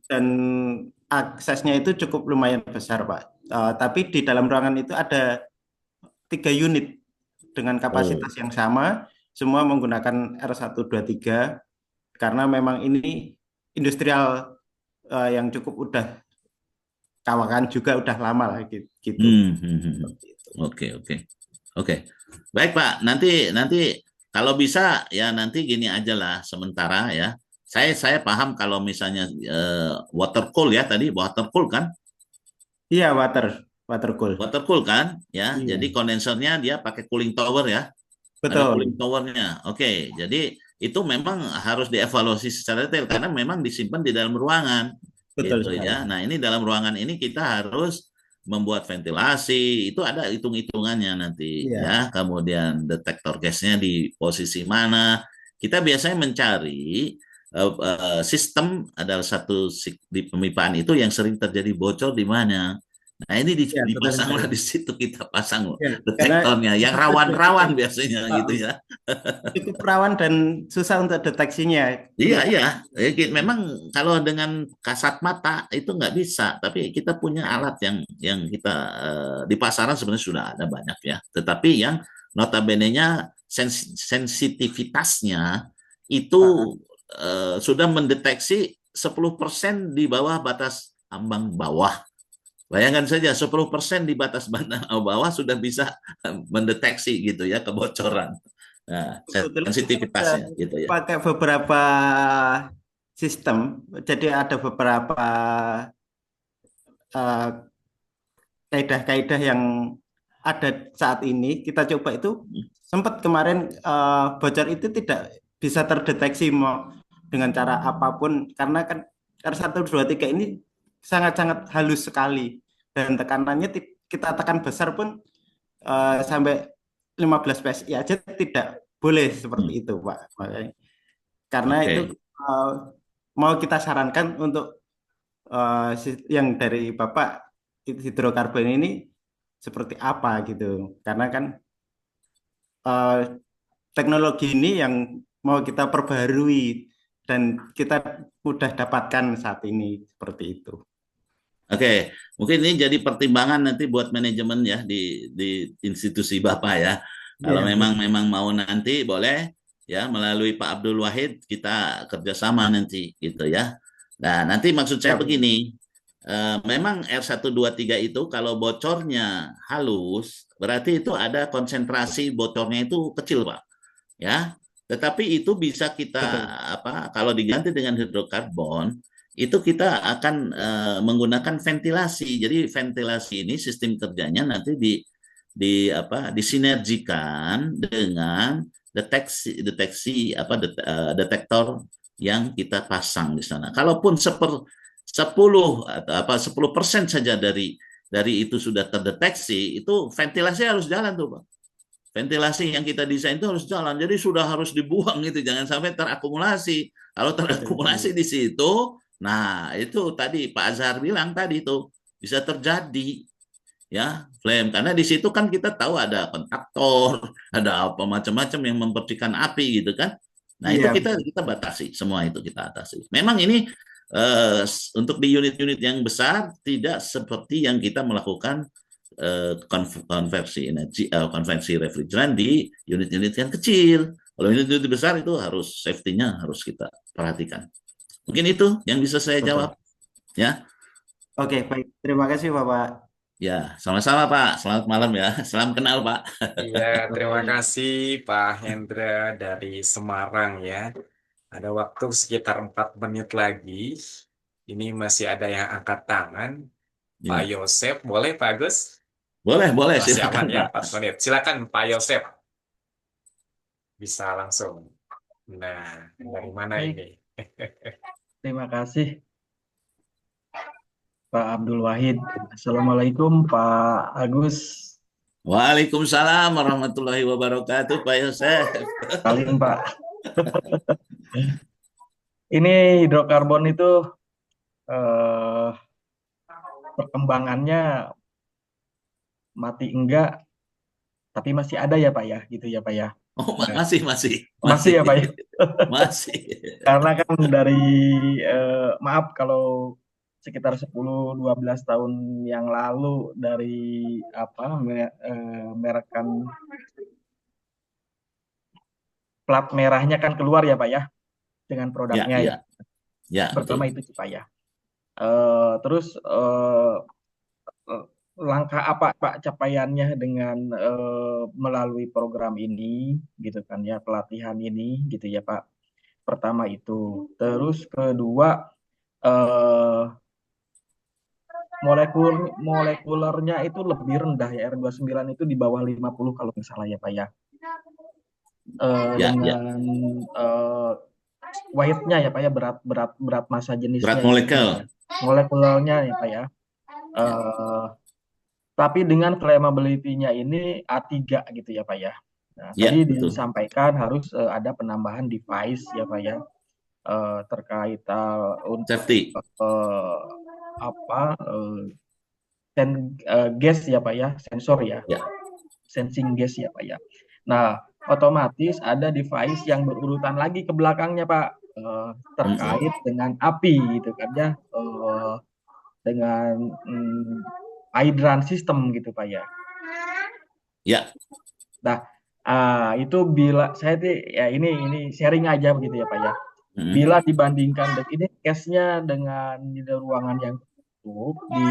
dan aksesnya itu cukup lumayan besar, Pak. Tapi di dalam ruangan itu ada 3 unit dengan kapasitas yang sama, semua menggunakan R123 karena memang ini industrial yang cukup udah kawakan juga udah lama lah gitu. Oke. Baik Pak, nanti kalau bisa ya nanti gini aja lah sementara ya. Saya paham kalau misalnya water cool ya tadi, water cool kan? Iya, water cool. Water cool kan ya. Iya. Jadi kondensernya dia pakai cooling tower ya. Betul. Ada cooling towernya. Oke, jadi itu memang harus dievaluasi secara detail karena memang disimpan di dalam ruangan. Betul gitu sekali. ya. Nah, ini dalam ruangan ini kita harus membuat ventilasi, itu ada hitung-hitungannya nanti ya. Kemudian detektor gasnya di posisi mana. Kita biasanya mencari sistem adalah satu di pemipaan itu yang sering terjadi bocor di mana. Nah, ini dipasanglah di situ kita pasang detektornya yang rawan-rawan biasanya gitu ya. Cukup rawan dan susah untuk deteksinya. Iya. Memang kalau dengan kasat mata itu nggak bisa, tapi kita punya alat yang kita di pasaran sebenarnya sudah ada banyak ya. Tetapi yang notabene-nya sensitivitasnya itu sudah mendeteksi 10% di bawah batas ambang bawah. Bayangkan saja 10% di batas bawah sudah bisa mendeteksi gitu ya kebocoran. Nah, sensitivitasnya gitu ya. Pakai beberapa sistem, jadi ada beberapa kaidah-kaidah yang ada saat ini kita coba itu sempat kemarin bocor itu tidak bisa terdeteksi dengan cara apapun karena kan R123 ini sangat-sangat halus sekali dan tekanannya kita tekan besar pun sampai 15 PSI aja tidak boleh seperti itu Pak. Karena itu mau kita sarankan untuk yang dari Bapak hidrokarbon ini seperti apa gitu. Karena kan teknologi ini yang mau kita perbaharui dan kita mudah dapatkan saat ini seperti itu. Oke, mungkin ini jadi pertimbangan nanti buat manajemen ya di institusi Bapak ya. Kalau memang mau nanti boleh ya melalui Pak Abdul Wahid kita kerjasama nanti gitu ya. Nah nanti maksud saya begini, memang R123 itu kalau bocornya halus berarti itu ada konsentrasi bocornya itu kecil Pak. Ya, Tetapi itu bisa kita Betul. kalau diganti dengan hidrokarbon, itu kita akan menggunakan ventilasi. Jadi ventilasi ini sistem kerjanya nanti disinergikan dengan detektor yang kita pasang di sana. Kalaupun 10% saja dari itu sudah terdeteksi, itu ventilasi harus jalan tuh, Pak. Ventilasi yang kita desain itu harus jalan, jadi sudah harus dibuang gitu, jangan sampai terakumulasi. Kalau terakumulasi di situ, nah itu tadi Pak Azhar bilang tadi itu bisa terjadi ya flame, karena di situ kan kita tahu ada kontaktor, ada apa macam-macam yang mempercikan api gitu kan. Nah itu Iya, kita batasi, semua itu kita atasi. Memang ini untuk di unit-unit yang besar tidak seperti yang kita melakukan konversi refrigeran di unit-unit yang kecil. Kalau unit-unit besar itu harus safety-nya harus kita perhatikan. Mungkin itu yang bisa saya betul. jawab ya. Oke, baik. Terima kasih Bapak. Ya, sama-sama Pak. Selamat malam ya. Salam kenal Pak. Iya, terima Baik. kasih Pak Hendra dari Semarang ya. Ada waktu sekitar 4 menit lagi. Ini masih ada yang angkat tangan. Pak Ya. Yosep, boleh Pak Agus? Boleh Masih silakan aman ya, Pak. 4 menit. Silakan Pak Yosep. Bisa langsung. Nah, dari mana Baik, ini? terima kasih Pak Abdul Wahid. Assalamualaikum Pak Agus. Waalaikumsalam warahmatullahi wabarakatuh Pak Yosef. Salim Pak. Ini hidrokarbon itu perkembangannya mati enggak, tapi masih ada ya Pak ya, gitu ya Pak ya. Oh, Nah, masih masih ya Pak ya. masih. Karena kan dari maaf kalau sekitar 10-12 tahun yang lalu dari merekan plat merahnya kan keluar ya Pak ya dengan produknya ya. Ya, Pertama betul. itu Pak ya. Terus langkah apa Pak capaiannya dengan melalui program ini gitu kan ya, pelatihan ini gitu ya Pak. Pertama itu. Terus kedua molekulernya itu lebih rendah ya, R29 itu di bawah 50 kalau nggak salah ya Pak ya. Ya. Dengan weight-nya ya Pak ya, berat massa jenisnya Berat molekul. ya, molekulernya ya Pak ya. Tapi dengan flammability-nya ini A3 gitu ya Pak ya. Nah, Ya, tadi betul. disampaikan harus ada penambahan device ya Pak ya, terkait untuk Safety. gas ya Pak ya, sensor ya, Ya. sensing gas ya Pak ya. Nah, otomatis ada device yang berurutan lagi ke belakangnya Pak, terkait dengan api gitu kan ya, dengan hydrant system gitu Pak ya. Ya. Nah, itu bila saya ya ini sharing aja begitu ya Pak ya. Bila dibandingkan ini case-nya dengan di ruangan yang tertutup di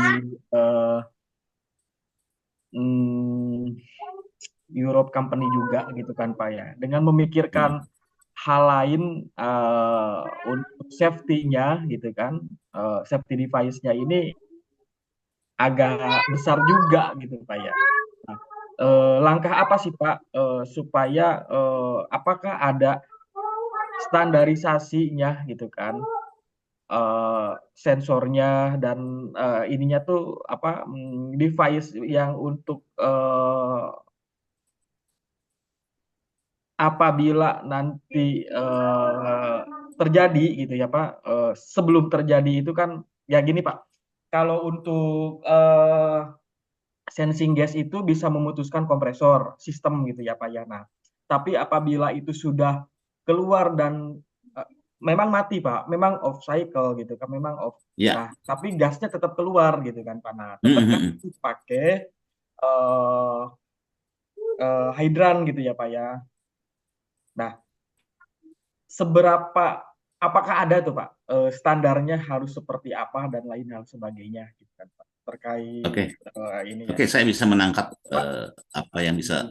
Europe company juga gitu kan Pak ya. Dengan memikirkan hal lain untuk safety-nya gitu kan, safety device-nya ini agak besar juga gitu Pak ya. Nah, langkah apa sih Pak supaya apakah ada standarisasinya gitu kan, sensornya dan ininya tuh device yang untuk apabila nanti terjadi gitu ya Pak, sebelum terjadi itu kan ya gini Pak, kalau untuk sensing gas itu bisa memutuskan kompresor sistem gitu ya Pak ya. Nah, tapi apabila itu sudah keluar dan memang mati Pak, memang off cycle gitu kan, memang off. Nah, tapi gasnya tetap keluar gitu kan Pak. Nah, tetap kan pakai hydran gitu ya Pak ya. Nah, apakah ada tuh Pak standarnya harus seperti apa dan lain hal sebagainya gitu kan Pak, terkait ini ya. Oke, saya bisa menangkap apa yang bisa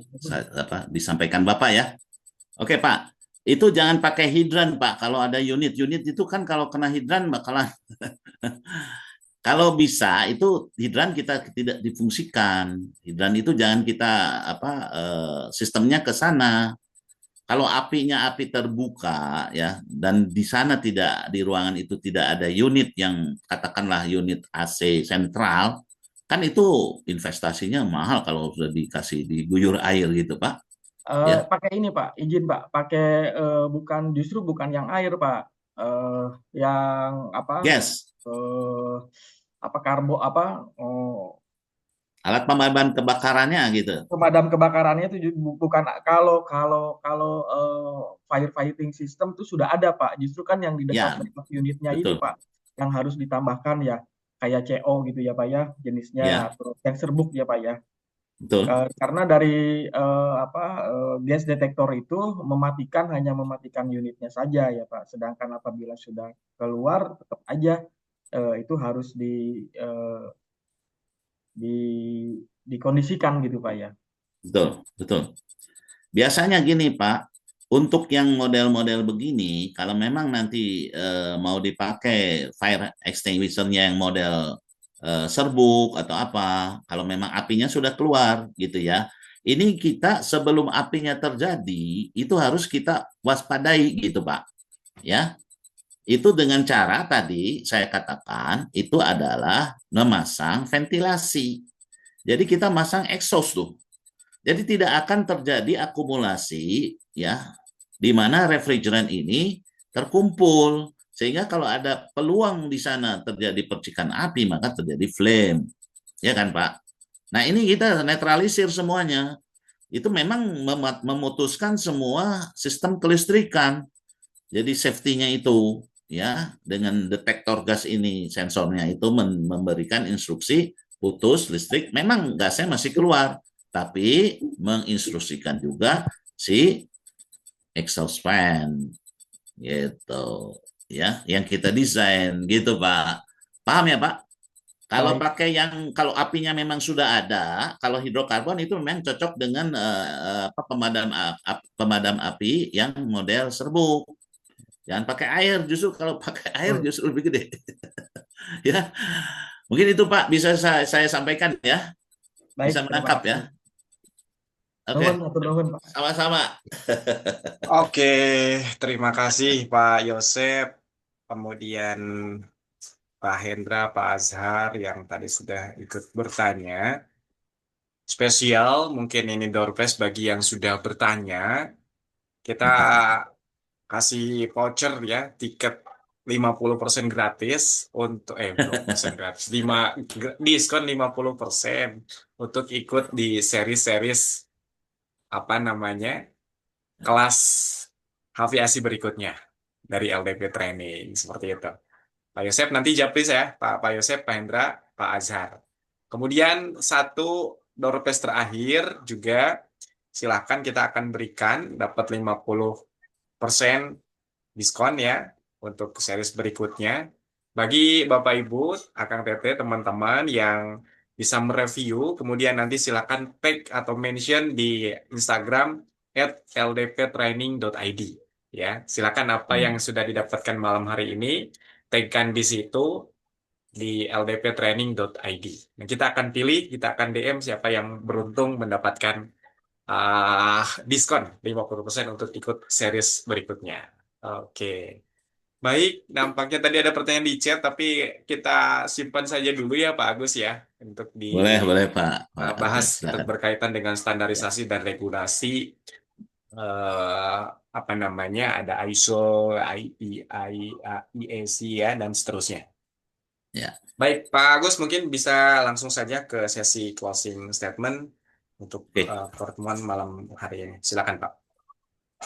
disampaikan Bapak ya. Oke Pak, Itu jangan pakai hidran, Pak. Kalau ada unit itu kan kalau kena hidran bakalan kalau bisa itu hidran kita tidak difungsikan. Hidran itu jangan kita sistemnya ke sana. Kalau api terbuka ya dan di sana tidak di ruangan itu tidak ada unit yang katakanlah unit AC sentral, kan itu investasinya mahal kalau sudah dikasih diguyur air gitu, Pak. Ya. Pakai ini Pak, izin Pak, pakai justru bukan yang air Pak, yang apa? Gas. Alat pemadam kebakarannya gitu. Pemadam kebakarannya itu bukan kalau firefighting system itu sudah ada Pak. Justru kan yang di dekat unitnya betul. itu Pak, yang harus ditambahkan ya kayak CO gitu ya Pak ya, jenisnya atau yang serbuk ya Pak ya. Betul. Karena dari gas detektor itu hanya mematikan unitnya saja ya Pak. Sedangkan apabila sudah keluar tetap aja itu harus dikondisikan gitu Pak ya. Betul. Biasanya gini Pak, untuk yang model-model begini, kalau memang nanti mau dipakai fire extinguisher-nya yang model serbuk atau apa, kalau memang apinya sudah keluar gitu ya, ini kita sebelum apinya terjadi itu harus kita waspadai gitu Pak, ya. Itu dengan cara tadi saya katakan itu adalah memasang ventilasi. Jadi kita masang exhaust tuh. Jadi tidak akan terjadi akumulasi ya di mana refrigeran ini terkumpul sehingga kalau ada peluang di sana terjadi percikan api maka terjadi flame. Ya kan, Pak? Nah, ini kita netralisir semuanya. Itu memang memutuskan semua sistem kelistrikan. Jadi safety-nya itu ya dengan detektor gas ini sensornya itu memberikan instruksi putus listrik, memang gasnya masih keluar, tapi menginstruksikan juga si exhaust fan gitu ya yang kita desain gitu Pak. Paham ya Pak? Kalau pakai kalau apinya memang sudah ada, kalau hidrokarbon itu memang cocok dengan pemadam api yang model serbuk. Jangan pakai air, justru kalau pakai air justru lebih gede. Ya, mungkin itu Pak bisa saya sampaikan ya. Baik, bisa menangkap ya. Oke. Sama-sama. Oke, terima kasih Pak Yosep, kemudian Pak Hendra, Pak Azhar yang tadi sudah ikut bertanya. Spesial mungkin ini door prize bagi yang sudah bertanya. Kita kasih voucher ya, tiket 50% gratis untuk 50% gratis. Diskon 50% untuk ikut di series kelas aviasi berikutnya dari LDP Training seperti itu. Pak Yosep nanti japri ya, Pak Yosep, Pak Hendra, Pak Azhar. Kemudian satu door prize terakhir juga silahkan kita akan berikan dapat 50% diskon ya untuk series berikutnya. Bagi Bapak Ibu, Akang Tete, teman-teman yang bisa mereview, kemudian nanti silakan tag atau mention di Instagram @ldptraining.id ya. Silakan apa yang sudah didapatkan malam hari ini, tagkan di situ di ldptraining.id. Nah, kita akan pilih, kita akan DM siapa yang beruntung mendapatkan diskon 50% untuk ikut series berikutnya. Oke. Baik, nampaknya tadi ada pertanyaan di chat, tapi kita simpan saja dulu ya Pak Agus ya, untuk boleh Pak. Bahas untuk berkaitan dengan standarisasi dan regulasi ada ISO, IEC ya dan seterusnya. Ya. Baik, Pak Agus mungkin bisa langsung saja ke sesi closing statement untuk pertemuan malam hari ini. Silakan Pak.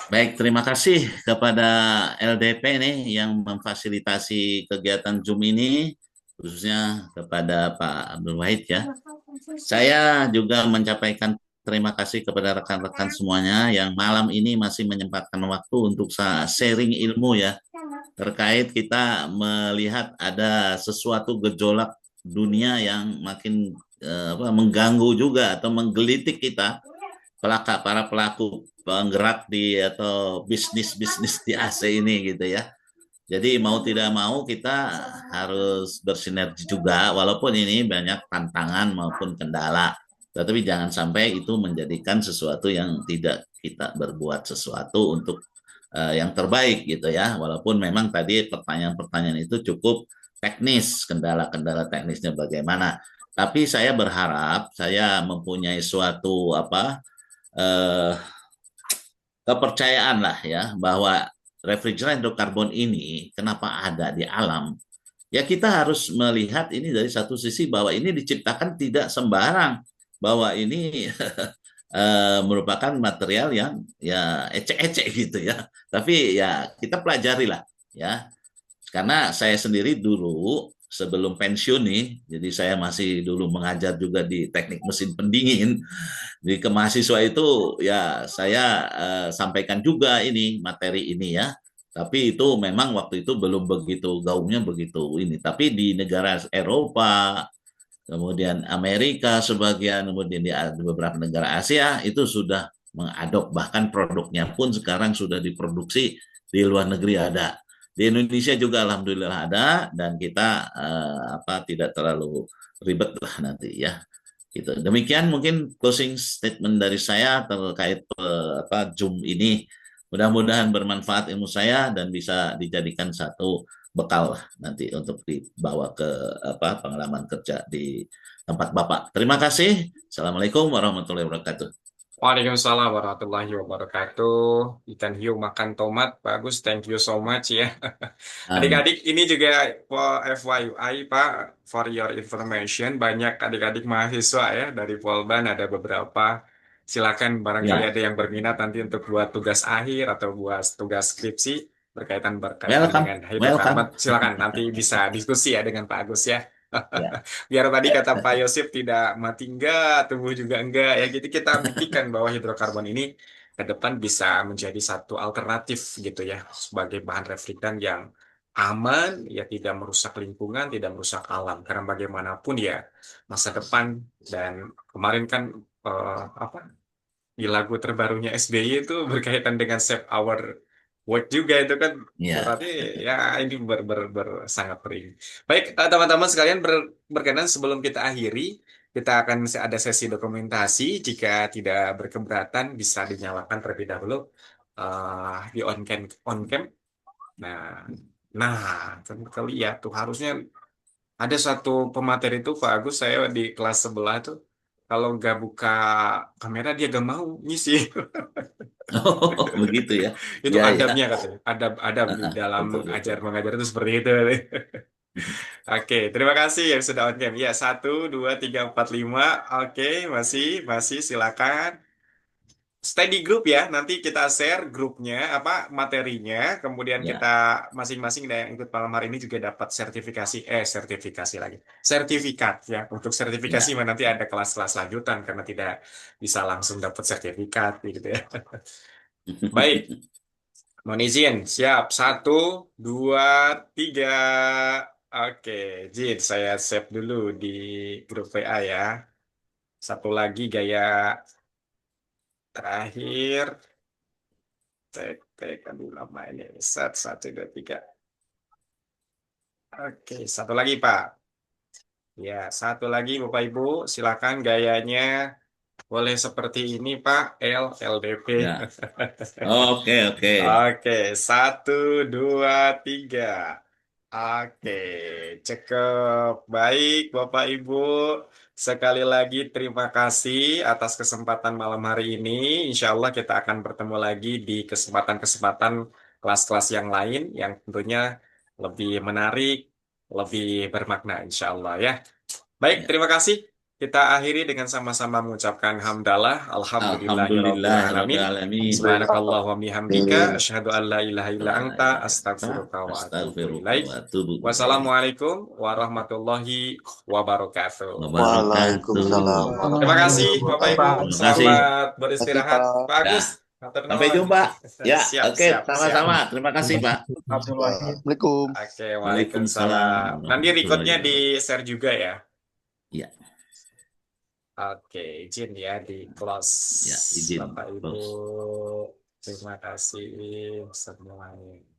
Baik, terima kasih kepada LDP nih yang memfasilitasi kegiatan Zoom ini, khususnya kepada Pak Abdul Wahid ya. Saya juga menyampaikan terima kasih kepada rekan-rekan semuanya yang malam ini masih menyempatkan waktu untuk sharing ilmu ya, terkait kita melihat ada sesuatu gejolak dunia yang makin mengganggu juga atau menggelitik kita. para pelaku penggerak di atau bisnis di AC ini gitu ya. Jadi mau tidak mau kita harus bersinergi juga, walaupun ini banyak tantangan maupun kendala. Tetapi jangan sampai itu menjadikan sesuatu yang tidak kita berbuat sesuatu untuk yang terbaik gitu ya. Walaupun memang tadi pertanyaan-pertanyaan itu cukup teknis, kendala-kendala teknisnya bagaimana. Tapi saya berharap saya mempunyai suatu eh, kepercayaan lah ya bahwa refrigeran hidrokarbon ini kenapa ada di alam. Ya kita harus melihat ini dari satu sisi bahwa ini diciptakan tidak sembarang, bahwa ini merupakan material yang ya ecek-ecek gitu ya. Tapi ya kita pelajari lah ya. Karena saya sendiri dulu sebelum pensiun nih, jadi saya masih dulu mengajar juga di teknik mesin pendingin. Di ke mahasiswa itu ya saya sampaikan juga ini materi ini ya. Tapi itu memang waktu itu belum begitu gaungnya begitu ini. Tapi di negara Eropa, kemudian Amerika sebagian, kemudian di beberapa negara Asia itu sudah mengadop, bahkan produknya pun sekarang sudah diproduksi di luar negeri ada. Di Indonesia juga alhamdulillah ada dan kita tidak terlalu ribet lah nanti ya. Gitu. Demikian mungkin closing statement dari saya terkait Zoom ini. Mudah-mudahan bermanfaat ilmu saya dan bisa dijadikan satu bekal lah nanti untuk dibawa ke pengalaman kerja di tempat Bapak. Terima kasih. Assalamualaikum warahmatullahi wabarakatuh. Waalaikumsalam warahmatullahi wabarakatuh. Ikan hiu makan tomat, bagus. Thank you so much ya. Adik-adik, ini juga FYI Pak, for your information, banyak adik-adik mahasiswa ya dari Polban ada beberapa. Silakan barangkali ada yang berminat nanti untuk buat tugas akhir atau buat tugas skripsi berkaitan dengan hidrokarbon. Silakan nanti bisa diskusi ya dengan Pak Agus ya. Biar tadi kata Pak Yosef tidak mati enggak, tumbuh juga enggak ya. Jadi kita buktikan bahwa hidrokarbon ini ke depan bisa menjadi satu alternatif gitu ya sebagai bahan refrigeran yang aman, ya tidak merusak lingkungan, tidak merusak alam. Karena bagaimanapun ya masa depan dan kemarin kan di lagu terbarunya SBY itu berkaitan dengan Save Our World juga itu kan berarti ya ini sangat penting. Baik teman-teman sekalian berkenan sebelum kita akhiri kita akan ada sesi dokumentasi. Jika tidak berkeberatan bisa dinyalakan terlebih dahulu di on cam. Nah kali ya tuh harusnya ada satu pemateri itu Pak Agus, saya di kelas sebelah tuh kalau nggak buka kamera dia gak mau ngisi. Oh, begitu ya. Itu adabnya katanya. Adab di dalam mengajar itu seperti itu. Oke, terima kasih yang sudah on cam. Ya, 1, 2, 3, 4, 5. Oke, masih silakan. Stay di grup ya. Nanti kita share grupnya, materinya. Kemudian kita masing-masing yang ikut malam hari ini juga dapat sertifikat ya. Untuk sertifikasi nanti ada kelas-kelas lanjutan karena tidak bisa langsung dapat sertifikat gitu ya. Baik. Mohon izin, siap. 1, 2, 3. Oke, Jin, saya save dulu di grup VA ya. Satu lagi gaya terakhir. Aduh lama ini. 1, 2, 3. Oke, satu lagi Pak. Ya, satu lagi Bapak Ibu, silakan gayanya. Boleh seperti ini Pak, LDP. Ya. Oke. Oke, 1, 2, 3. Oke, cakep. Baik Bapak Ibu, sekali lagi terima kasih atas kesempatan malam hari ini. Insya Allah kita akan bertemu lagi di kesempatan-kesempatan kelas-kelas yang lain yang tentunya lebih menarik, lebih bermakna insya Allah ya. Baik, terima kasih. Kita akhiri dengan sama-sama mengucapkan hamdalah. Alhamdulillahirrahmanirrahim. Subhanakallah wa bihamdika. Asyhadu an la ilaha illa anta. Astaghfiruka wa atubu ilaik. Wassalamualaikum warahmatullahi wabarakatuh. Waalaikumsalam. Terima kasih Bapak Ibu. Selamat beristirahat. Pak Agus. Sampai jumpa. Ya, oke, sama-sama. Terima kasih, Pak. Assalamualaikum. Oke, waalaikumsalam. Nanti recordnya di-share juga ya. Iya. Oke, izin ya di close. Ya, izin. Bapak Ibu, Close. terima kasih semuanya.